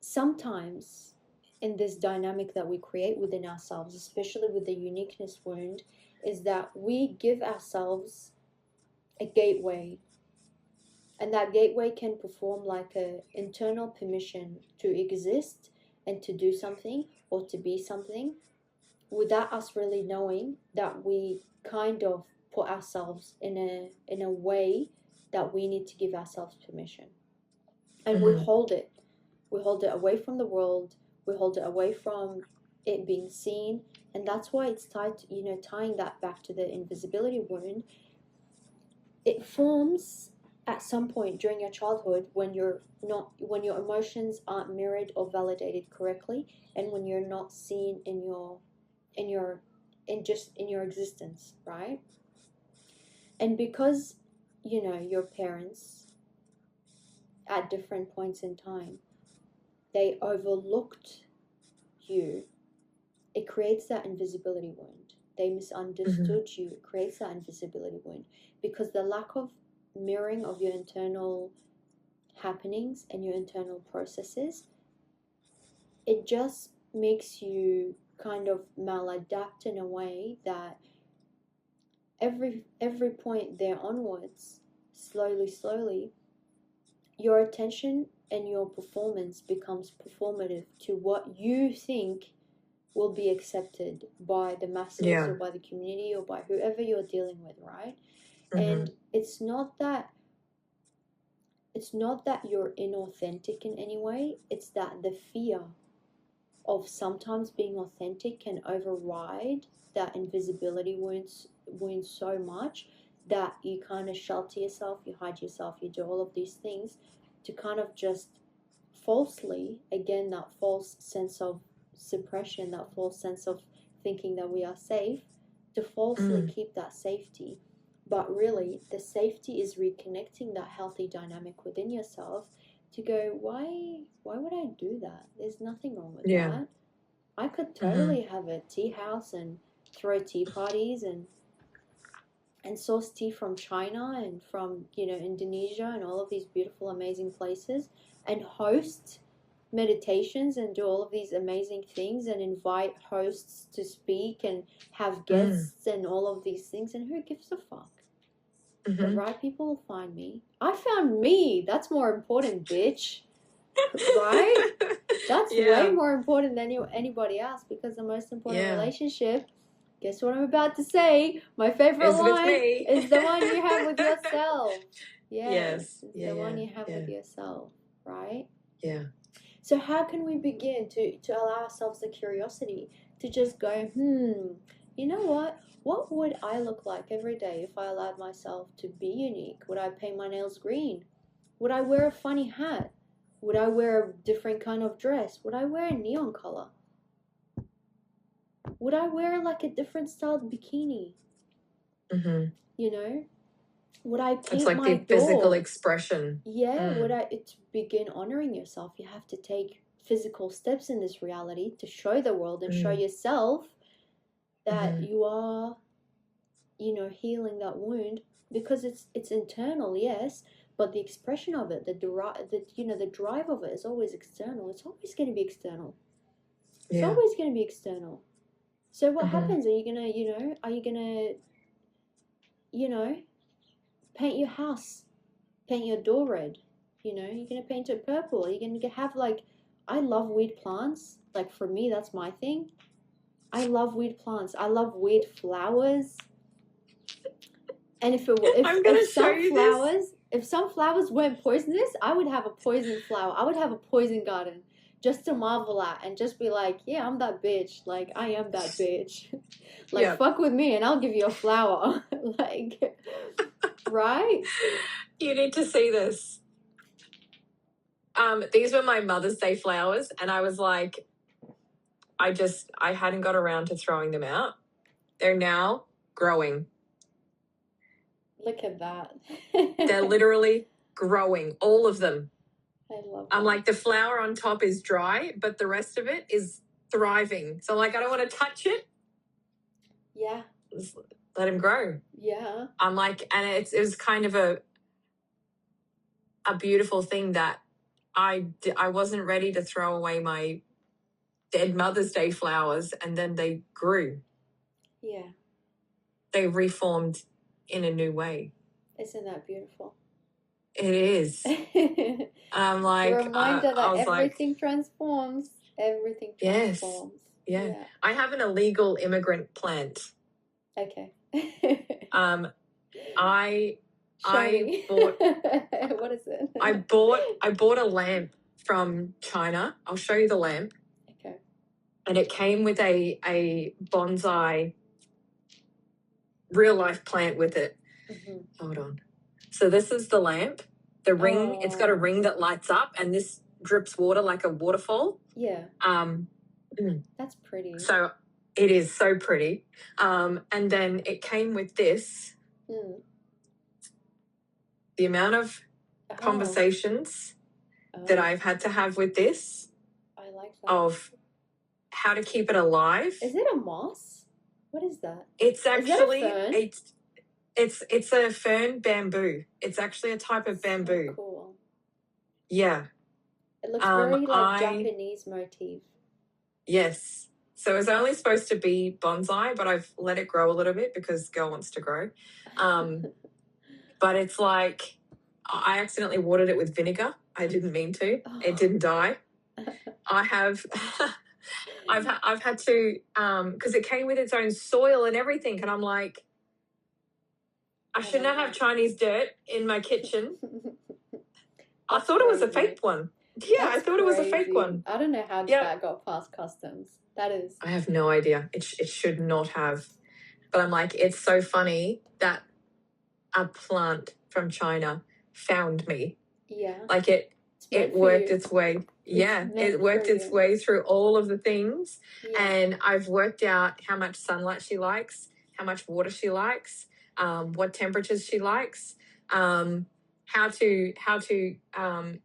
Speaker 2: sometimes in this dynamic that we create within ourselves, especially with the uniqueness wound, is that we give ourselves a gateway, and that gateway can perform like an internal permission to exist and to do something or to be something, without us really knowing that we kind of put ourselves in a way that we need to give ourselves permission. And we hold it away from the world, we hold it away from it being seen. And that's why it's tied to, tying that back to the invisibility wound. It forms at some point during your childhood when your emotions aren't mirrored or validated correctly, and when you're not seen in your existence, right? And because your parents at different points in time, they overlooked you, it creates that invisibility wound. They misunderstood you, it creates that invisibility wound, because the lack of mirroring of your internal happenings and your internal processes, it just makes you kind of maladapt in a way that every point there onwards, slowly, your attention and your performance becomes performative to what you think will be accepted by the masses or by the community or by whoever you're dealing with, right? And it's not that you're inauthentic in any way, it's that the fear of sometimes being authentic can override that invisibility wound so much that you kind of shelter yourself, you hide yourself, you do all of these things to kind of just falsely, again, that false sense of suppression, that false sense of thinking that we are safe, to falsely keep that safety. But really, the safety is reconnecting that healthy dynamic within yourself to go, why would I do that? There's nothing wrong with that. I could totally have a tea house and throw tea parties and source tea from China and from, Indonesia and all of these beautiful, amazing places, and host meditations and do all of these amazing things and invite hosts to speak and have guests and all of these things. And who gives a fuck? The right people will find me. I found me. That's more important, bitch. Right? That's way more important than anybody else, because the most important relationship, guess what I'm about to say? My favorite line is the one you have with yourself. Yes. It's the one you have with yourself, right?
Speaker 1: Yeah.
Speaker 2: So how can we begin to allow ourselves the curiosity to just go, you know what? What would I look like every day if I allowed myself to be unique? Would I paint my nails green? Would I wear a funny hat? Would I wear a different kind of dress? Would I wear a neon color? Would I wear like a different styled bikini? You know? Would I paint
Speaker 1: it's like
Speaker 2: my
Speaker 1: the physical expression.
Speaker 2: Yeah, to begin honoring yourself, you have to take physical steps in this reality to show the world and show yourself that you are, healing that wound, because it's internal, yes, but the expression of it, the drive of it is always external. It's always going to be external. It's always going to be external. So what happens? Are you gonna, paint your house, paint your door red? You're gonna paint it purple. You're gonna have I love weird plants. Like for me, that's my thing. I love weird plants. I love weird flowers. And if some flowers weren't poisonous, I would have a poison flower. I would have a poison garden just to marvel at and just be like, yeah, I'm that bitch. Like, I am that bitch. Fuck with me and I'll give you a flower. Right?
Speaker 1: You need to see this. These were my Mother's Day flowers, and I was like, I hadn't got around to throwing them out. They're now growing.
Speaker 2: Look at that.
Speaker 1: They're literally growing, all of them.
Speaker 2: I love that.
Speaker 1: I'm like, the flower on top is dry, but the rest of it is thriving. So I don't want to touch it.
Speaker 2: Yeah.
Speaker 1: Just let him grow.
Speaker 2: Yeah.
Speaker 1: I'm like, and it was kind of a beautiful thing that I wasn't ready to throw away my dead Mother's Day flowers, and then they grew.
Speaker 2: Yeah.
Speaker 1: They reformed in a new way.
Speaker 2: Isn't that beautiful?
Speaker 1: It is. I'm like,
Speaker 2: the reminder that everything transforms. Everything transforms.
Speaker 1: Yes. Yeah. I have an illegal immigrant plant.
Speaker 2: Okay.
Speaker 1: I bought.
Speaker 2: What is it?
Speaker 1: I bought a lamp from China. I'll show you the lamp.
Speaker 2: Okay.
Speaker 1: And it came with a bonsai real life plant with it. Hold on. So this is the lamp. The ring, it's got a ring that lights up, and this drips water like a waterfall.
Speaker 2: Yeah. That's pretty.
Speaker 1: So it is so pretty. And then it came with this. The amount of conversations that I've had to have with this.
Speaker 2: I like that.
Speaker 1: Of how to keep it alive.
Speaker 2: Is it a moss? What is that?
Speaker 1: It's actually
Speaker 2: a fern?
Speaker 1: It's a fern bamboo. It's actually a type of bamboo.
Speaker 2: So cool.
Speaker 1: Yeah.
Speaker 2: It looks very Japanese motif.
Speaker 1: Yes. So it was only supposed to be bonsai, but I've let it grow a little bit because girl wants to grow. But it's like I accidentally watered it with vinegar. I didn't mean to. It didn't die. I have I've had to because it came with its own soil and everything, and I'm like, I should not have Chinese dirt in my kitchen. I thought it was a fake one. Yeah, I thought it was a fake one.
Speaker 2: I don't know how that got past customs. That is.
Speaker 1: I have no idea. It should not have. But I'm like, it's so funny that a plant from China found me.
Speaker 2: Yeah.
Speaker 1: Like it worked its way. Yeah, it worked its way through all of the things. Yeah. And I've worked out how much sunlight she likes, how much water she likes, what temperatures she likes. And how to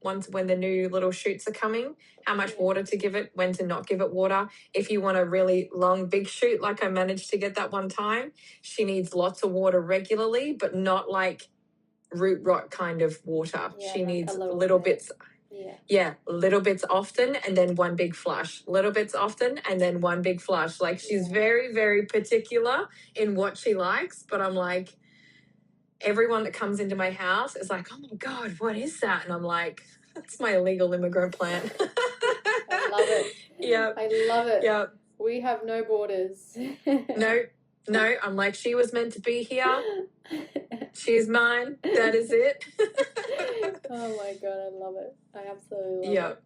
Speaker 1: once when the new little shoots are coming, how much water to give it, when to not give it water. If you want a really long big shoot like I managed to get that one time, she needs lots of water regularly, but not like root rot kind of water. She
Speaker 2: like
Speaker 1: needs
Speaker 2: a
Speaker 1: little
Speaker 2: bit.
Speaker 1: bits. Yeah, little bits often and then one big flush. Little bits often and then one big flush. Like she's very, very particular in what she likes, but I'm like, everyone that comes into my house is like, oh my God, what is that? And I'm like, that's my illegal immigrant plant.
Speaker 2: I love it.
Speaker 1: Yeah.
Speaker 2: I love it.
Speaker 1: Yeah.
Speaker 2: We have no borders.
Speaker 1: No, I'm like, she was meant to be here. She's mine. That is it.
Speaker 2: Oh my God, I love it. I absolutely love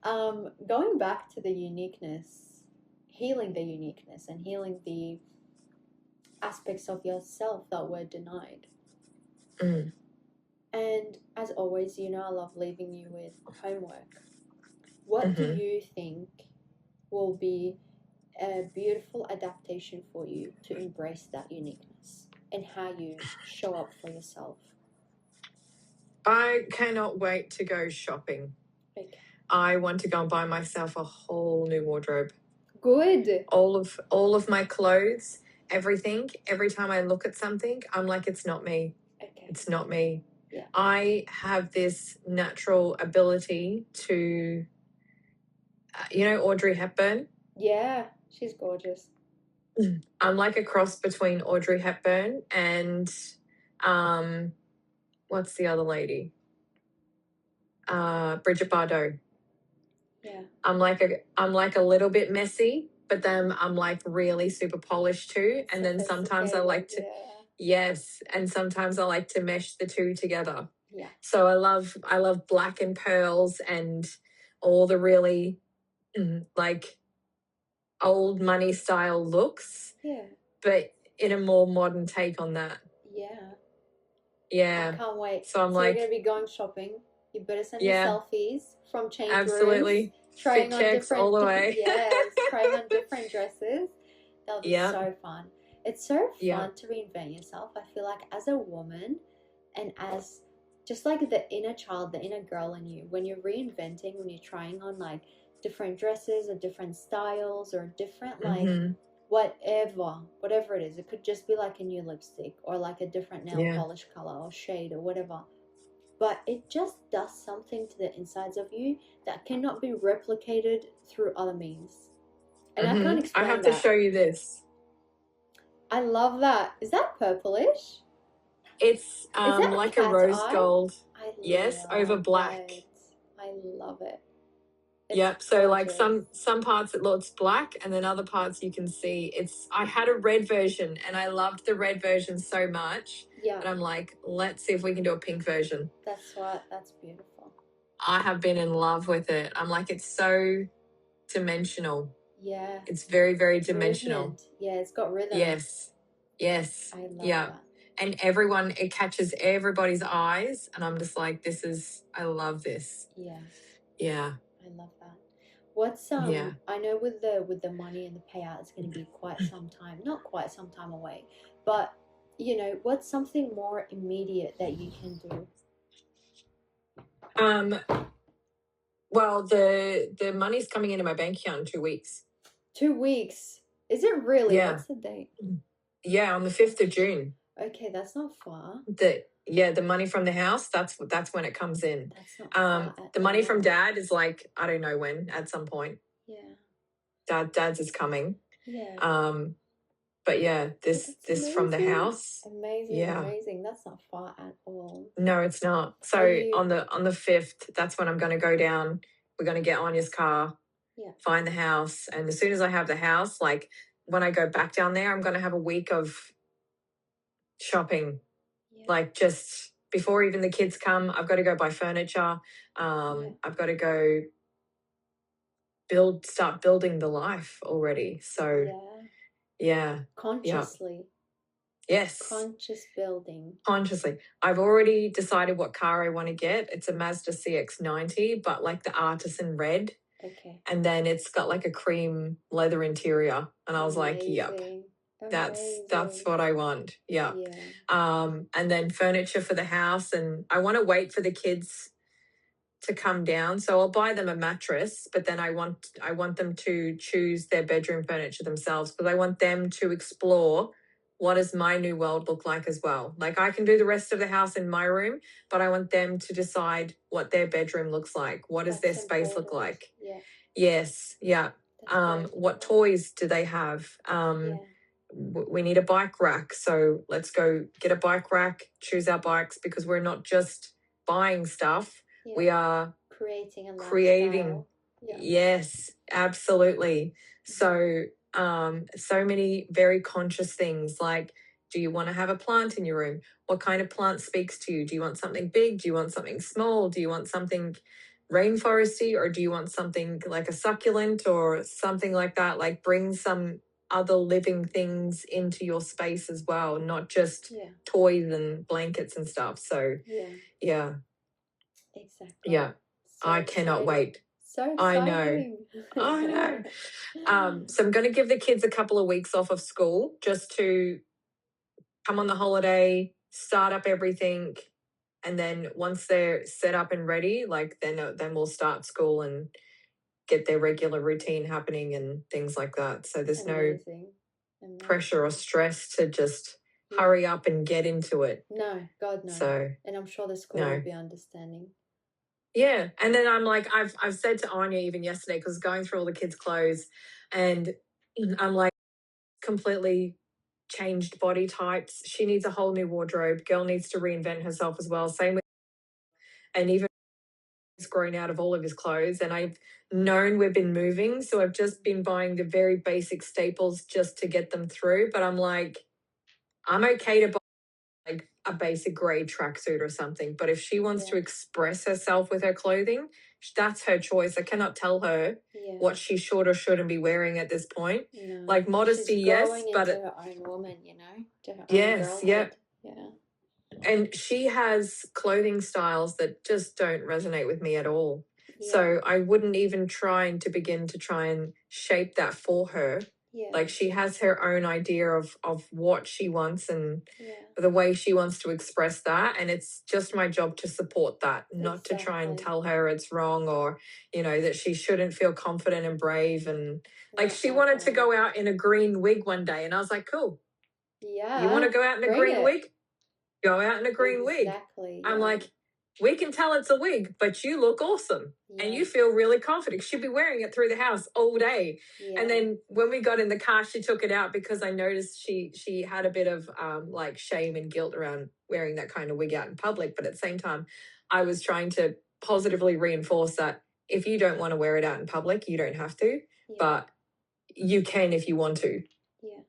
Speaker 1: it.
Speaker 2: Going back to the uniqueness, healing the uniqueness and healing the aspects of yourself that were denied. And as always, I love leaving you with homework. What do you think will be a beautiful adaptation for you to embrace that uniqueness and how you show up for yourself?
Speaker 1: I cannot wait to go shopping.
Speaker 2: Okay.
Speaker 1: I want to go and buy myself a whole new wardrobe.
Speaker 2: Good.
Speaker 1: All of my clothes, everything. Every time I look at something, I'm like, it's not me.
Speaker 2: Okay.
Speaker 1: It's not me.
Speaker 2: Yeah.
Speaker 1: I have this natural ability to, Audrey Hepburn?
Speaker 2: Yeah, she's gorgeous.
Speaker 1: I'm like a cross between Audrey Hepburn and, what's the other lady? Bridget Bardot.
Speaker 2: Yeah.
Speaker 1: I'm like a little bit messy, but then I'm like really super polished too. And then sometimes I like to, yes. And sometimes I like to mesh the two together.
Speaker 2: Yeah.
Speaker 1: So I love black and pearls and all the really like old money style looks.
Speaker 2: Yeah.
Speaker 1: But in a more modern take on that.
Speaker 2: Yeah.
Speaker 1: Yeah.
Speaker 2: I can't wait.
Speaker 1: So I'm like,
Speaker 2: you're going to be going shopping. You better send me
Speaker 1: yeah,
Speaker 2: selfies from change
Speaker 1: absolutely.
Speaker 2: rooms. Trying
Speaker 1: Fit
Speaker 2: on
Speaker 1: checks
Speaker 2: different,
Speaker 1: all the way.
Speaker 2: yes, trying on different dresses. That'll be
Speaker 1: Yeah.
Speaker 2: so fun. It's so fun
Speaker 1: Yeah.
Speaker 2: to reinvent yourself. I feel like as a woman and as just like the inner child, the inner girl in you, when you're reinventing, when you're trying on like different dresses or different styles or different like whatever it is. It could just be like a new lipstick or like a different nail polish color or shade or whatever. But it just does something to the insides of you that cannot be replicated through other means. And I can't explain
Speaker 1: I have to show you this.
Speaker 2: I love that. Is that purplish?
Speaker 1: It's like a rose gold. Yes, over black.
Speaker 2: I love it.
Speaker 1: Yep. So like some parts it looks black and then other parts you can see I had a red version and I loved the red version so much. Yeah. And I'm like, let's see if we can do a pink version.
Speaker 2: That's beautiful.
Speaker 1: I have been in love with it. I'm like, it's so dimensional.
Speaker 2: Yeah.
Speaker 1: It's very, very dimensional.
Speaker 2: Movement. Yeah, it's got rhythm.
Speaker 1: Yes.
Speaker 2: I love that.
Speaker 1: And it catches everybody's eyes and I'm just like, I love this.
Speaker 2: Yeah.
Speaker 1: Yeah.
Speaker 2: I love that. What's I know with the money and the payout, it's going to be quite some time, not quite some time away, but what's something more immediate that you can do?
Speaker 1: Well, the money's coming into my bank account in 2 weeks. 2
Speaker 2: weeks? Is it really? Yeah. What's the date?
Speaker 1: Yeah, on the 5th of June.
Speaker 2: Okay, that's not far.
Speaker 1: The money from the house, that's when it comes in.
Speaker 2: That's not far
Speaker 1: the money from Dad is like, I don't know when, at some point.
Speaker 2: Yeah.
Speaker 1: Dad's is coming.
Speaker 2: Yeah.
Speaker 1: But yeah, this from the house.
Speaker 2: Amazing. Yeah. Amazing. That's not far at all.
Speaker 1: No, it's not. So on the 5th, that's when I'm going to go down. We're going to get Anya's car, find the house. And as soon as I have the house, like when I go back down there, I'm going to have a week of shopping. Like just before even the kids come, I've got to go buy furniture. I've got to go start building the life already. So yeah.
Speaker 2: Consciously.
Speaker 1: Yes.
Speaker 2: Conscious building.
Speaker 1: Consciously. I've already decided what car I want to get. It's a Mazda CX-90, but like the artisan red.
Speaker 2: Okay.
Speaker 1: And then it's got like a cream leather interior. And I was like, yep. That's what I want. Yeah.
Speaker 2: Yeah.
Speaker 1: And then furniture for the house, and I want to wait for the kids to come down. So I'll buy them a mattress, but then I want them to choose their bedroom furniture themselves, because I want them to explore what does my new world look like as well. Like, I can do the rest of the house in my room, but I want them to decide what their bedroom looks like. What does their space look like?
Speaker 2: Yeah.
Speaker 1: Yes. Yeah. What toys do they have?
Speaker 2: Yeah.
Speaker 1: We need a bike rack. So let's go get a bike rack, choose our bikes, because we're not just buying stuff.
Speaker 2: Yeah.
Speaker 1: We are
Speaker 2: creating a
Speaker 1: creating.
Speaker 2: Yeah.
Speaker 1: Yes, absolutely. So, so many very conscious things, like, do you want to have a plant in your room? What kind of plant speaks to you? Do you want something big? Do you want something small? Do you want something rainforesty, or do you want something like a succulent or something like that? Like, bring some other living things into your space as well, not just toys and blankets and stuff. So yeah.
Speaker 2: Exactly.
Speaker 1: Yeah.
Speaker 2: So
Speaker 1: I cannot wait.
Speaker 2: So
Speaker 1: exciting. I know. So I'm going to give the kids a couple of weeks off of school just to come on the holiday, start up everything, and then once they're set up and ready, like, then we'll start school and get their regular routine happening and things like that. So there's
Speaker 2: Amazing.
Speaker 1: pressure or stress to just hurry up and get into it.
Speaker 2: No, God, no.
Speaker 1: So,
Speaker 2: and I'm sure the school will be understanding.
Speaker 1: Yeah. And then I'm like, I've said to Anya even yesterday, because going through all the kids' clothes, and I'm like, completely changed body types. She needs a whole new wardrobe. Girl needs to reinvent herself as well. Same with, and even he's grown out of all of his clothes. And I've known we've been moving, so I've just been buying the very basic staples just to get them through. But I'm like, I'm okay to buy like a basic grey tracksuit or something. But if she wants to express herself with her clothing, that's her choice. I cannot tell her what she should or shouldn't be wearing at this point.
Speaker 2: No.
Speaker 1: Like, modesty,
Speaker 2: She's
Speaker 1: yes,
Speaker 2: growing
Speaker 1: but
Speaker 2: into her own woman, to her
Speaker 1: yes,
Speaker 2: own girlhood. Yeah.
Speaker 1: And she has clothing styles that just don't resonate with me at all. So I wouldn't even try and shape that for her. Like, she has her own idea of what she wants and the way she wants to express that. And it's just my job to support that, not to try and tell her it's wrong, or, that she shouldn't feel confident and brave. And like, she wanted to go out in a green wig one day, and I was like, cool.
Speaker 2: Yeah.
Speaker 1: You want to go out in a green wig? Go out in a green wig.
Speaker 2: Exactly.
Speaker 1: I'm like, we can tell it's a wig, but you look awesome and you feel really confident. She'll be wearing it through the house all day. And then when we got in the car, she took it out because I noticed she had a bit of like shame and guilt around wearing that kind of wig out in public. But at the same time, I was trying to positively reinforce that if you don't want to wear it out in public, you don't have to, but you can if you want to.
Speaker 2: Yeah.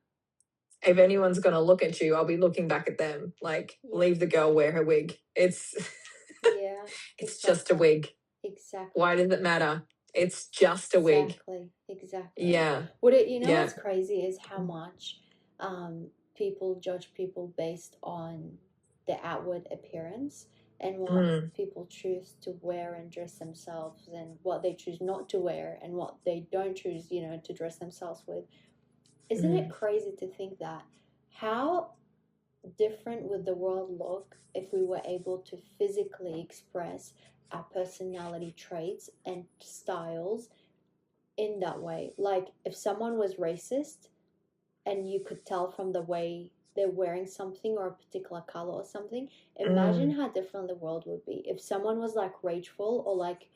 Speaker 1: If anyone's going to look at you, I'll be looking back at them. Like, leave the girl wear her wig. It's it's just a wig.
Speaker 2: Exactly.
Speaker 1: Why does it matter? It's just a wig.
Speaker 2: Exactly.
Speaker 1: Yeah.
Speaker 2: What's crazy is how much people judge people based on the outward appearance and what people choose to wear and dress themselves, and what they choose not to wear and what they don't choose, to dress themselves with. Isn't it crazy to think that how different would the world look if we were able to physically express our personality traits and styles in that way? Like, if someone was racist and you could tell from the way they're wearing something or a particular color or something, imagine how different the world would be. If someone was like rageful or like,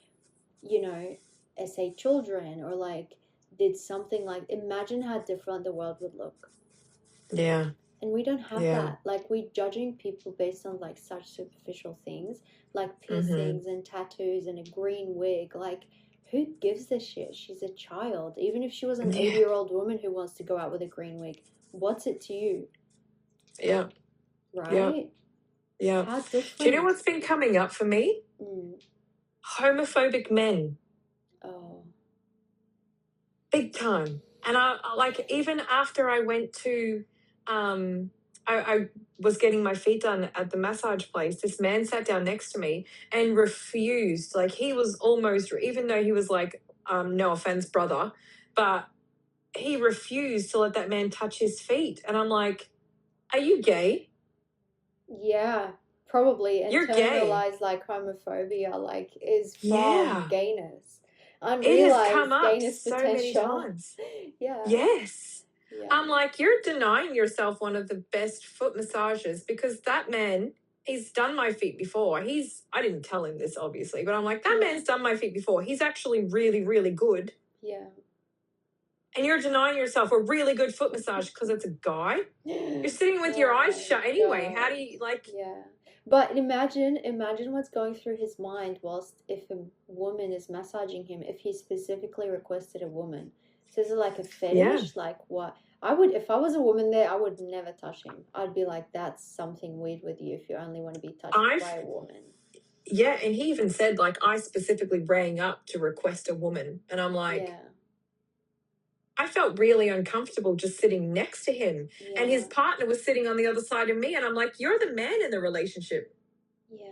Speaker 2: say children, or like did something like, imagine how different the world would look.
Speaker 1: Yeah.
Speaker 2: And we don't have that. Like, we're judging people based on like such superficial things, like piercings and tattoos and a green wig. Like, who gives a shit? She's a child. Even if she was an 80-year-old woman who wants to go out with a green wig, what's it to you?
Speaker 1: Yeah.
Speaker 2: Right?
Speaker 1: Yeah.
Speaker 2: How different?
Speaker 1: Do you know what's been coming up for me? Homophobic men.
Speaker 2: Oh.
Speaker 1: Big time. And I like, even after I went to I was getting my feet done at the massage place, this man sat down next to me and refused. Like, he was almost, even though he was like, no offense, brother, but he refused to let that man touch his feet. And I'm like, are you gay?
Speaker 2: Yeah, probably
Speaker 1: You're gay.
Speaker 2: internalized like homophobia, like is from
Speaker 1: Yeah.
Speaker 2: gayness,
Speaker 1: It has come
Speaker 2: unrealized
Speaker 1: up
Speaker 2: gayness
Speaker 1: so many
Speaker 2: potential.
Speaker 1: times.
Speaker 2: Yeah,
Speaker 1: Yes.
Speaker 2: yeah,
Speaker 1: I'm like, you're denying yourself one of the best foot massages, because that man, he's done my feet before. I didn't tell him this, obviously, but I'm like, that
Speaker 2: Yeah.
Speaker 1: man's done my feet before. He's actually really, really good.
Speaker 2: yeah.
Speaker 1: And you're denying yourself a really good foot massage because it's a guy? You're sitting with your
Speaker 2: Oh
Speaker 1: eyes
Speaker 2: my
Speaker 1: shut anyway.
Speaker 2: God.
Speaker 1: How do you, like...
Speaker 2: Yeah. But imagine what's going through his mind whilst if a woman is massaging him, if he specifically requested a woman. So is it like a fetish? Like what? I would, if I was a woman there, I would never touch him. I'd be like, that's something weird with you if you only want to be touched by a woman.
Speaker 1: Yeah, and he even said, like, I specifically rang up to request a woman. And I'm like...
Speaker 2: Yeah.
Speaker 1: I felt really uncomfortable just sitting next to him.
Speaker 2: Yeah.
Speaker 1: And his partner was sitting on the other side of me. And I'm like, you're the man in the relationship.
Speaker 2: Yeah.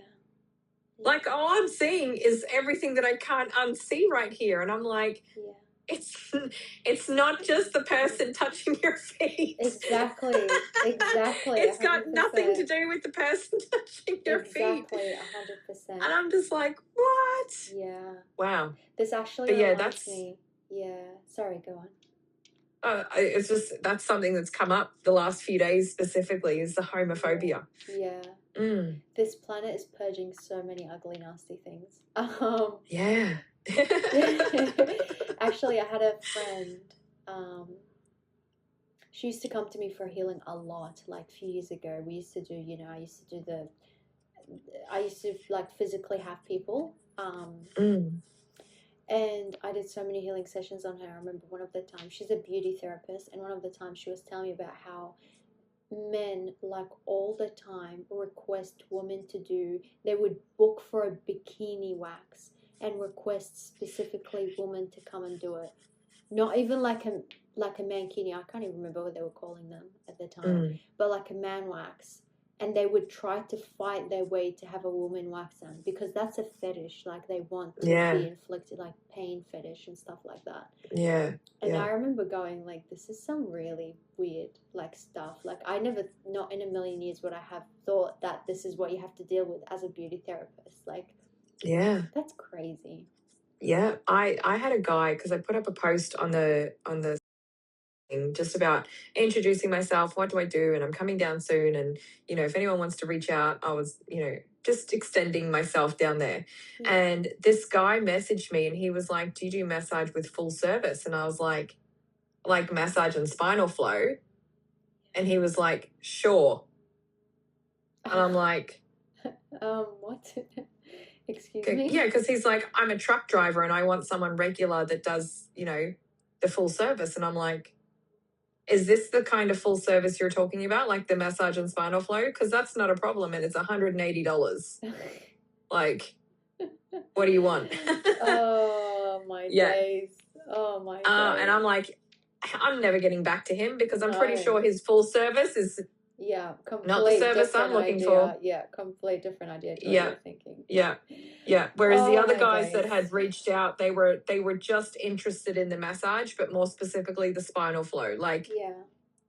Speaker 1: Like, all I'm seeing is everything that I can't unsee right here. And I'm like,
Speaker 2: Yeah.
Speaker 1: it's not just the person touching your feet.
Speaker 2: Exactly. Exactly.
Speaker 1: It's got
Speaker 2: 100%.
Speaker 1: nothing to do with the person touching your feet.
Speaker 2: Exactly, 100%.
Speaker 1: And I'm just like, what?
Speaker 2: Yeah.
Speaker 1: Wow.
Speaker 2: This actually
Speaker 1: But yeah,
Speaker 2: reminds me. Yeah. Sorry, go on.
Speaker 1: It's just, that's something that's come up the last few days specifically, is the homophobia.
Speaker 2: Yeah. This planet is purging so many ugly, nasty things.
Speaker 1: Yeah.
Speaker 2: Actually, I had a friend. She used to come to me for healing a lot. Like a few years ago, we used to do. I used to like physically have people. And I did so many healing sessions on her. I remember one of the times, she's a beauty therapist, and one of the times she was telling me about how men, like all the time, request women to do, they would book for a bikini wax and request specifically women to come and do it. Not even like a mankini, I can't even remember what they were calling them at the time, but like a man wax. And they would try to fight their way to have a woman wax them, because that's a fetish. Like they want to be inflicted, like pain fetish and stuff like that.
Speaker 1: Yeah.
Speaker 2: And I remember going like, this is some really weird like stuff. Like I never, not in a million years would I have thought that this is what you have to deal with as a beauty therapist. Like,
Speaker 1: yeah,
Speaker 2: that's crazy.
Speaker 1: Yeah, I had a guy, because I put up a post on the thing just about introducing myself, what do I do, and I'm coming down soon, and if anyone wants to reach out, I was just extending myself down there. And this guy messaged me and he was like, do you do massage with full service? And I was like massage and spinal flow? And he was like, sure. And I'm like,
Speaker 2: what? Excuse me?
Speaker 1: Yeah, because he's like, I'm a truck driver and I want someone regular that does, the full service. And I'm like, is this the kind of full service you're talking about, like the massage and spinal flow? Because that's not a problem, and it's $180. Like, what do you want?
Speaker 2: Oh, my days. Oh, my days.
Speaker 1: And I'm like, I'm never getting back to him, because I'm pretty sure his full service is not the service I'm looking for.
Speaker 2: Yeah, complete different idea to what you're thinking.
Speaker 1: Yeah. Whereas the other guys that had reached out, they were just interested in the massage, but more specifically the spinal flow. Like,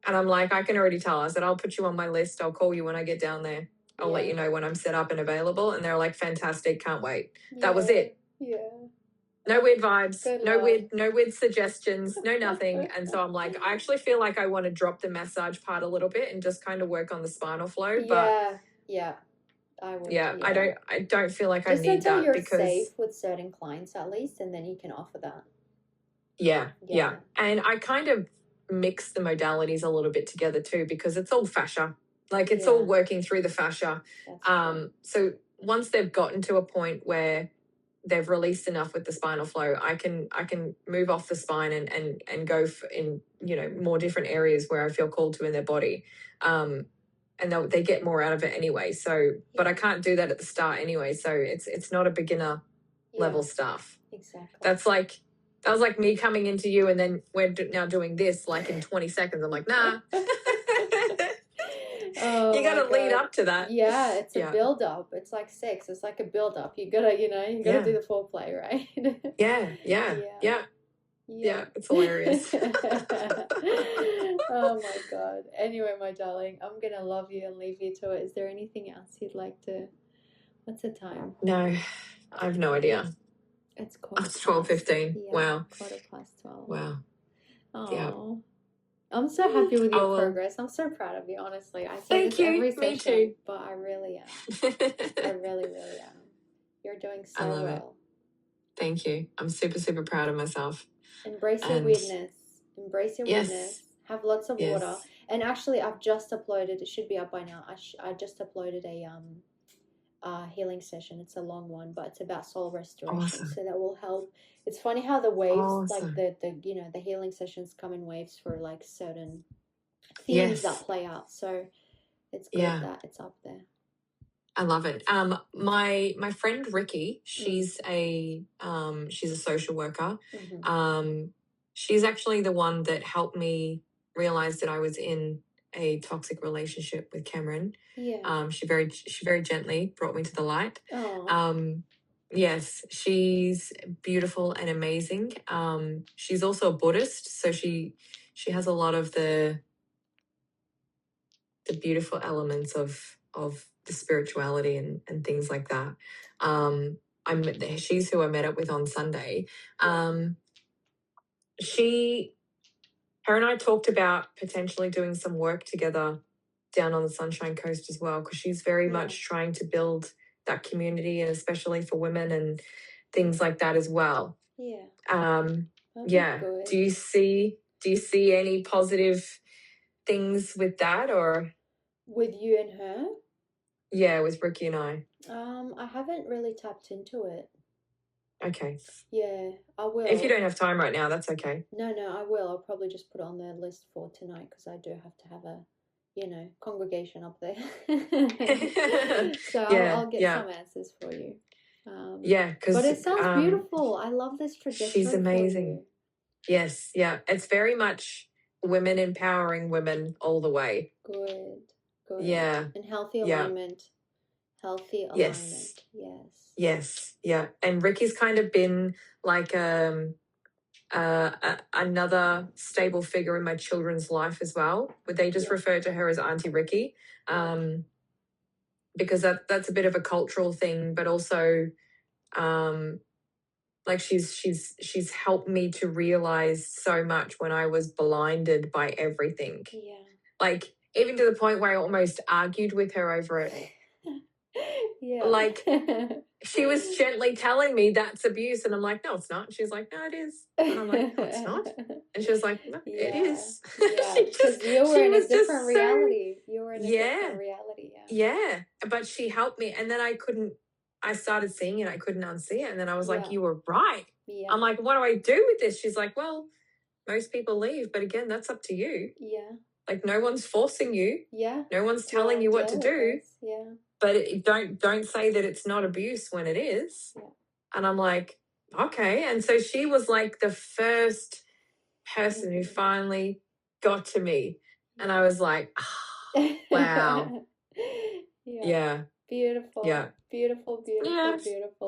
Speaker 1: and I'm like, I can already tell. I said, I'll put you on my list. I'll call you when I get down there. I'll let you know when I'm set up and available. And they're like, fantastic, can't wait. That was it.
Speaker 2: Yeah.
Speaker 1: No weird vibes, no weird suggestions, no nothing. And so I'm like, I actually feel like I want to drop the massage part a little bit and just kind of work on the spinal flow. But
Speaker 2: I would.
Speaker 1: Yeah, I don't feel like
Speaker 2: just
Speaker 1: I need that,
Speaker 2: you're
Speaker 1: because
Speaker 2: safe with certain clients at least, and then you can offer that.
Speaker 1: Yeah. And I kind of mix the modalities a little bit together too, because it's all fascia. Like it's all working through the fascia. So once they've gotten to a point where they've released enough with the spinal flow, I can move off the spine and go in more different areas where I feel called to in their body, and they get more out of it anyway. So, but I can't do that at the start anyway. So it's not a beginner level stuff.
Speaker 2: Exactly.
Speaker 1: That was like me coming into you, and then we're now doing this like in 20 seconds. I'm like, nah. You got to lead up to that.
Speaker 2: Yeah, it's a build up. It's like sex. It's like a build up. You gotta, do the foreplay, right?
Speaker 1: Yeah. Yeah, it's hilarious.
Speaker 2: Oh my God. Anyway, my darling, I'm going to love you and leave you to it. Is there anything else you'd like to? What's the time?
Speaker 1: No, I have no idea.
Speaker 2: It's
Speaker 1: It's 12:15.
Speaker 2: Yeah,
Speaker 1: Wow.
Speaker 2: 12:15.
Speaker 1: Wow.
Speaker 2: Oh,
Speaker 1: Yeah.
Speaker 2: I'm so happy with your
Speaker 1: Oh, well.
Speaker 2: progress. I'm so proud of you, honestly. I say
Speaker 1: Thank
Speaker 2: this
Speaker 1: you.
Speaker 2: every
Speaker 1: Me
Speaker 2: session,
Speaker 1: too.
Speaker 2: but I really am. I really, really am. You're doing so
Speaker 1: I love
Speaker 2: well.
Speaker 1: it. Thank you. I'm super, super proud of myself.
Speaker 2: Embrace your weirdness. Embrace your weirdness. Have lots of water. And actually, I've just uploaded. It should be up by now. I just uploaded a healing session. It's a long one, but it's about soul restoration.
Speaker 1: Awesome.
Speaker 2: So that will help. It's funny how the waves,
Speaker 1: Awesome.
Speaker 2: like the healing sessions come in waves for like certain themes that play out. So it's good that it's up there.
Speaker 1: I love it. My friend Ricky, she's a social worker. She's actually the one that helped me realize that I was in a toxic relationship with Cameron.
Speaker 2: Yeah.
Speaker 1: She very gently brought me to the light.
Speaker 2: Oh.
Speaker 1: Yes, she's beautiful and amazing. She's also a Buddhist, so she has a lot of the beautiful elements of the spirituality and things like that. She's who I met up with on Sunday. Her and I talked about potentially doing some work together down on the Sunshine Coast as well, because she's very much trying to build that community, and especially for women and things like that as well.
Speaker 2: Good.
Speaker 1: Do you see any positive things with that, or
Speaker 2: with you and her?
Speaker 1: Yeah, with Ricky and I.
Speaker 2: I haven't really tapped into it.
Speaker 1: Okay.
Speaker 2: Yeah, I will.
Speaker 1: If you don't have time right now, that's okay.
Speaker 2: No, I will. I'll probably just put it on the list for tonight, because I do have to have a, congregation up there. So I'll get some answers for you. But it sounds beautiful. I love this trajectory.
Speaker 1: She's amazing. Yes, yeah. It's very much women empowering women all the way.
Speaker 2: Good.
Speaker 1: Yeah.
Speaker 2: And healthy alignment. Healthy alignment.
Speaker 1: Yes, yeah. And Ricky's kind of been like another stable figure in my children's life as well. But they just refer to her as Auntie Ricky, because that's a bit of a cultural thing, but also like she's helped me to realize so much when I was blinded by everything. Yeah. Like even to the point where I almost argued with her over it. Yeah. Like she was gently telling me that's abuse, and I'm like, no, it's not. And she's like, no, it is. And I'm like, no, it's not. And she was like, no, it is.
Speaker 2: Yeah, because you were in a different reality. You were in a different reality.
Speaker 1: Yeah, but she helped me, and then I started seeing it. I couldn't unsee it, and then I was like, you were right. Yeah. I'm like, what do I do with this? She's like, well, most people leave, but again, that's up to you. Yeah. Like no one's forcing you. Yeah. No one's telling you what to do. Yeah. But don't say that it's not abuse when it is. Yeah. And I'm like, okay. And so she was like the first person who finally got to me. And I was like, oh, wow. Yeah. Beautiful. Yeah. Beautiful.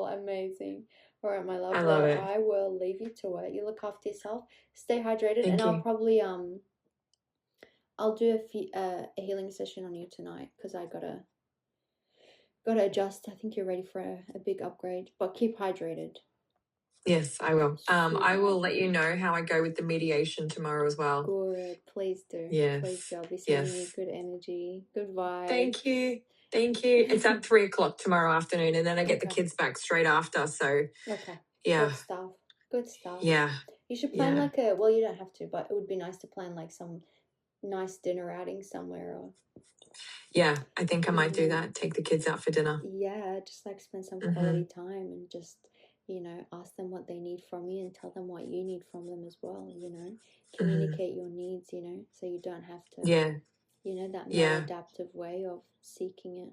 Speaker 1: Amazing. All right, my love. I love it. I will leave you to it. You look after yourself. Stay hydrated. Thank you. I'll probably I'll do a healing session on you tonight, because I gotta adjust. I think you're ready for a big upgrade, but keep hydrated. Yes, I will. I will let you know how I go with the mediation tomorrow as well. Good. Please do. Yes. Please do. I'll be sending you good energy, good vibes. Thank you. It's at 3:00 tomorrow afternoon, and then I get the kids back straight after. So yeah. Good stuff. Yeah. You should plan like well, you don't have to, but it would be nice to plan like some nice dinner outing somewhere, or I think I might do that. Take the kids out for dinner. Yeah, just like spend some quality time, and just ask them what they need from you, and tell them what you need from them as well. Communicate your needs. So you don't have to. That maladaptive way of seeking it.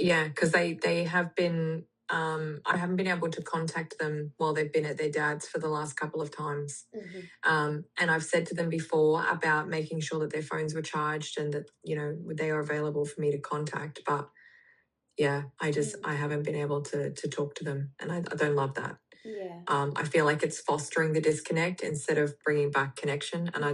Speaker 1: Yeah, because they have been. I haven't been able to contact them while they've been at their dad's for the last couple of times. And I've said to them before about making sure that their phones were charged and that, they are available for me to contact. But yeah, I haven't been able to talk to them, and I don't love that. I feel like it's fostering the disconnect instead of bringing back connection, and I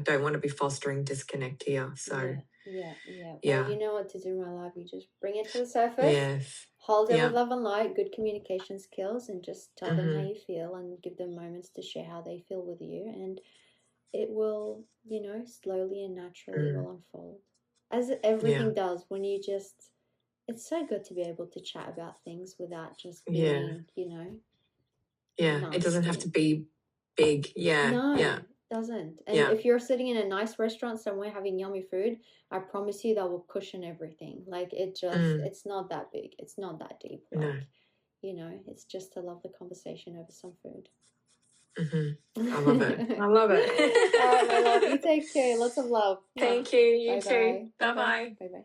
Speaker 1: don't want to be fostering disconnect here. So
Speaker 2: well, you know what to do, my love. You just bring it to the surface, hold it with love and light, good communication skills, and just tell them how you feel and give them moments to share how they feel with you, and it will, you know, slowly and naturally will unfold, as everything does when you just, it's so good to be able to chat about things without just being, you know,
Speaker 1: it doesn't have to be big.
Speaker 2: No, it doesn't. And if you're sitting in a nice restaurant somewhere having yummy food, I promise you that will cushion everything. Like, it just, it's not that big. It's not that deep. Like, you know, it's just to love the conversation over some food.
Speaker 1: I love it. I love it.
Speaker 2: All right, my love. You take care. Lots of love.
Speaker 1: Thank you. You
Speaker 2: Bye-bye.
Speaker 1: too. Bye-bye.
Speaker 2: Bye-bye.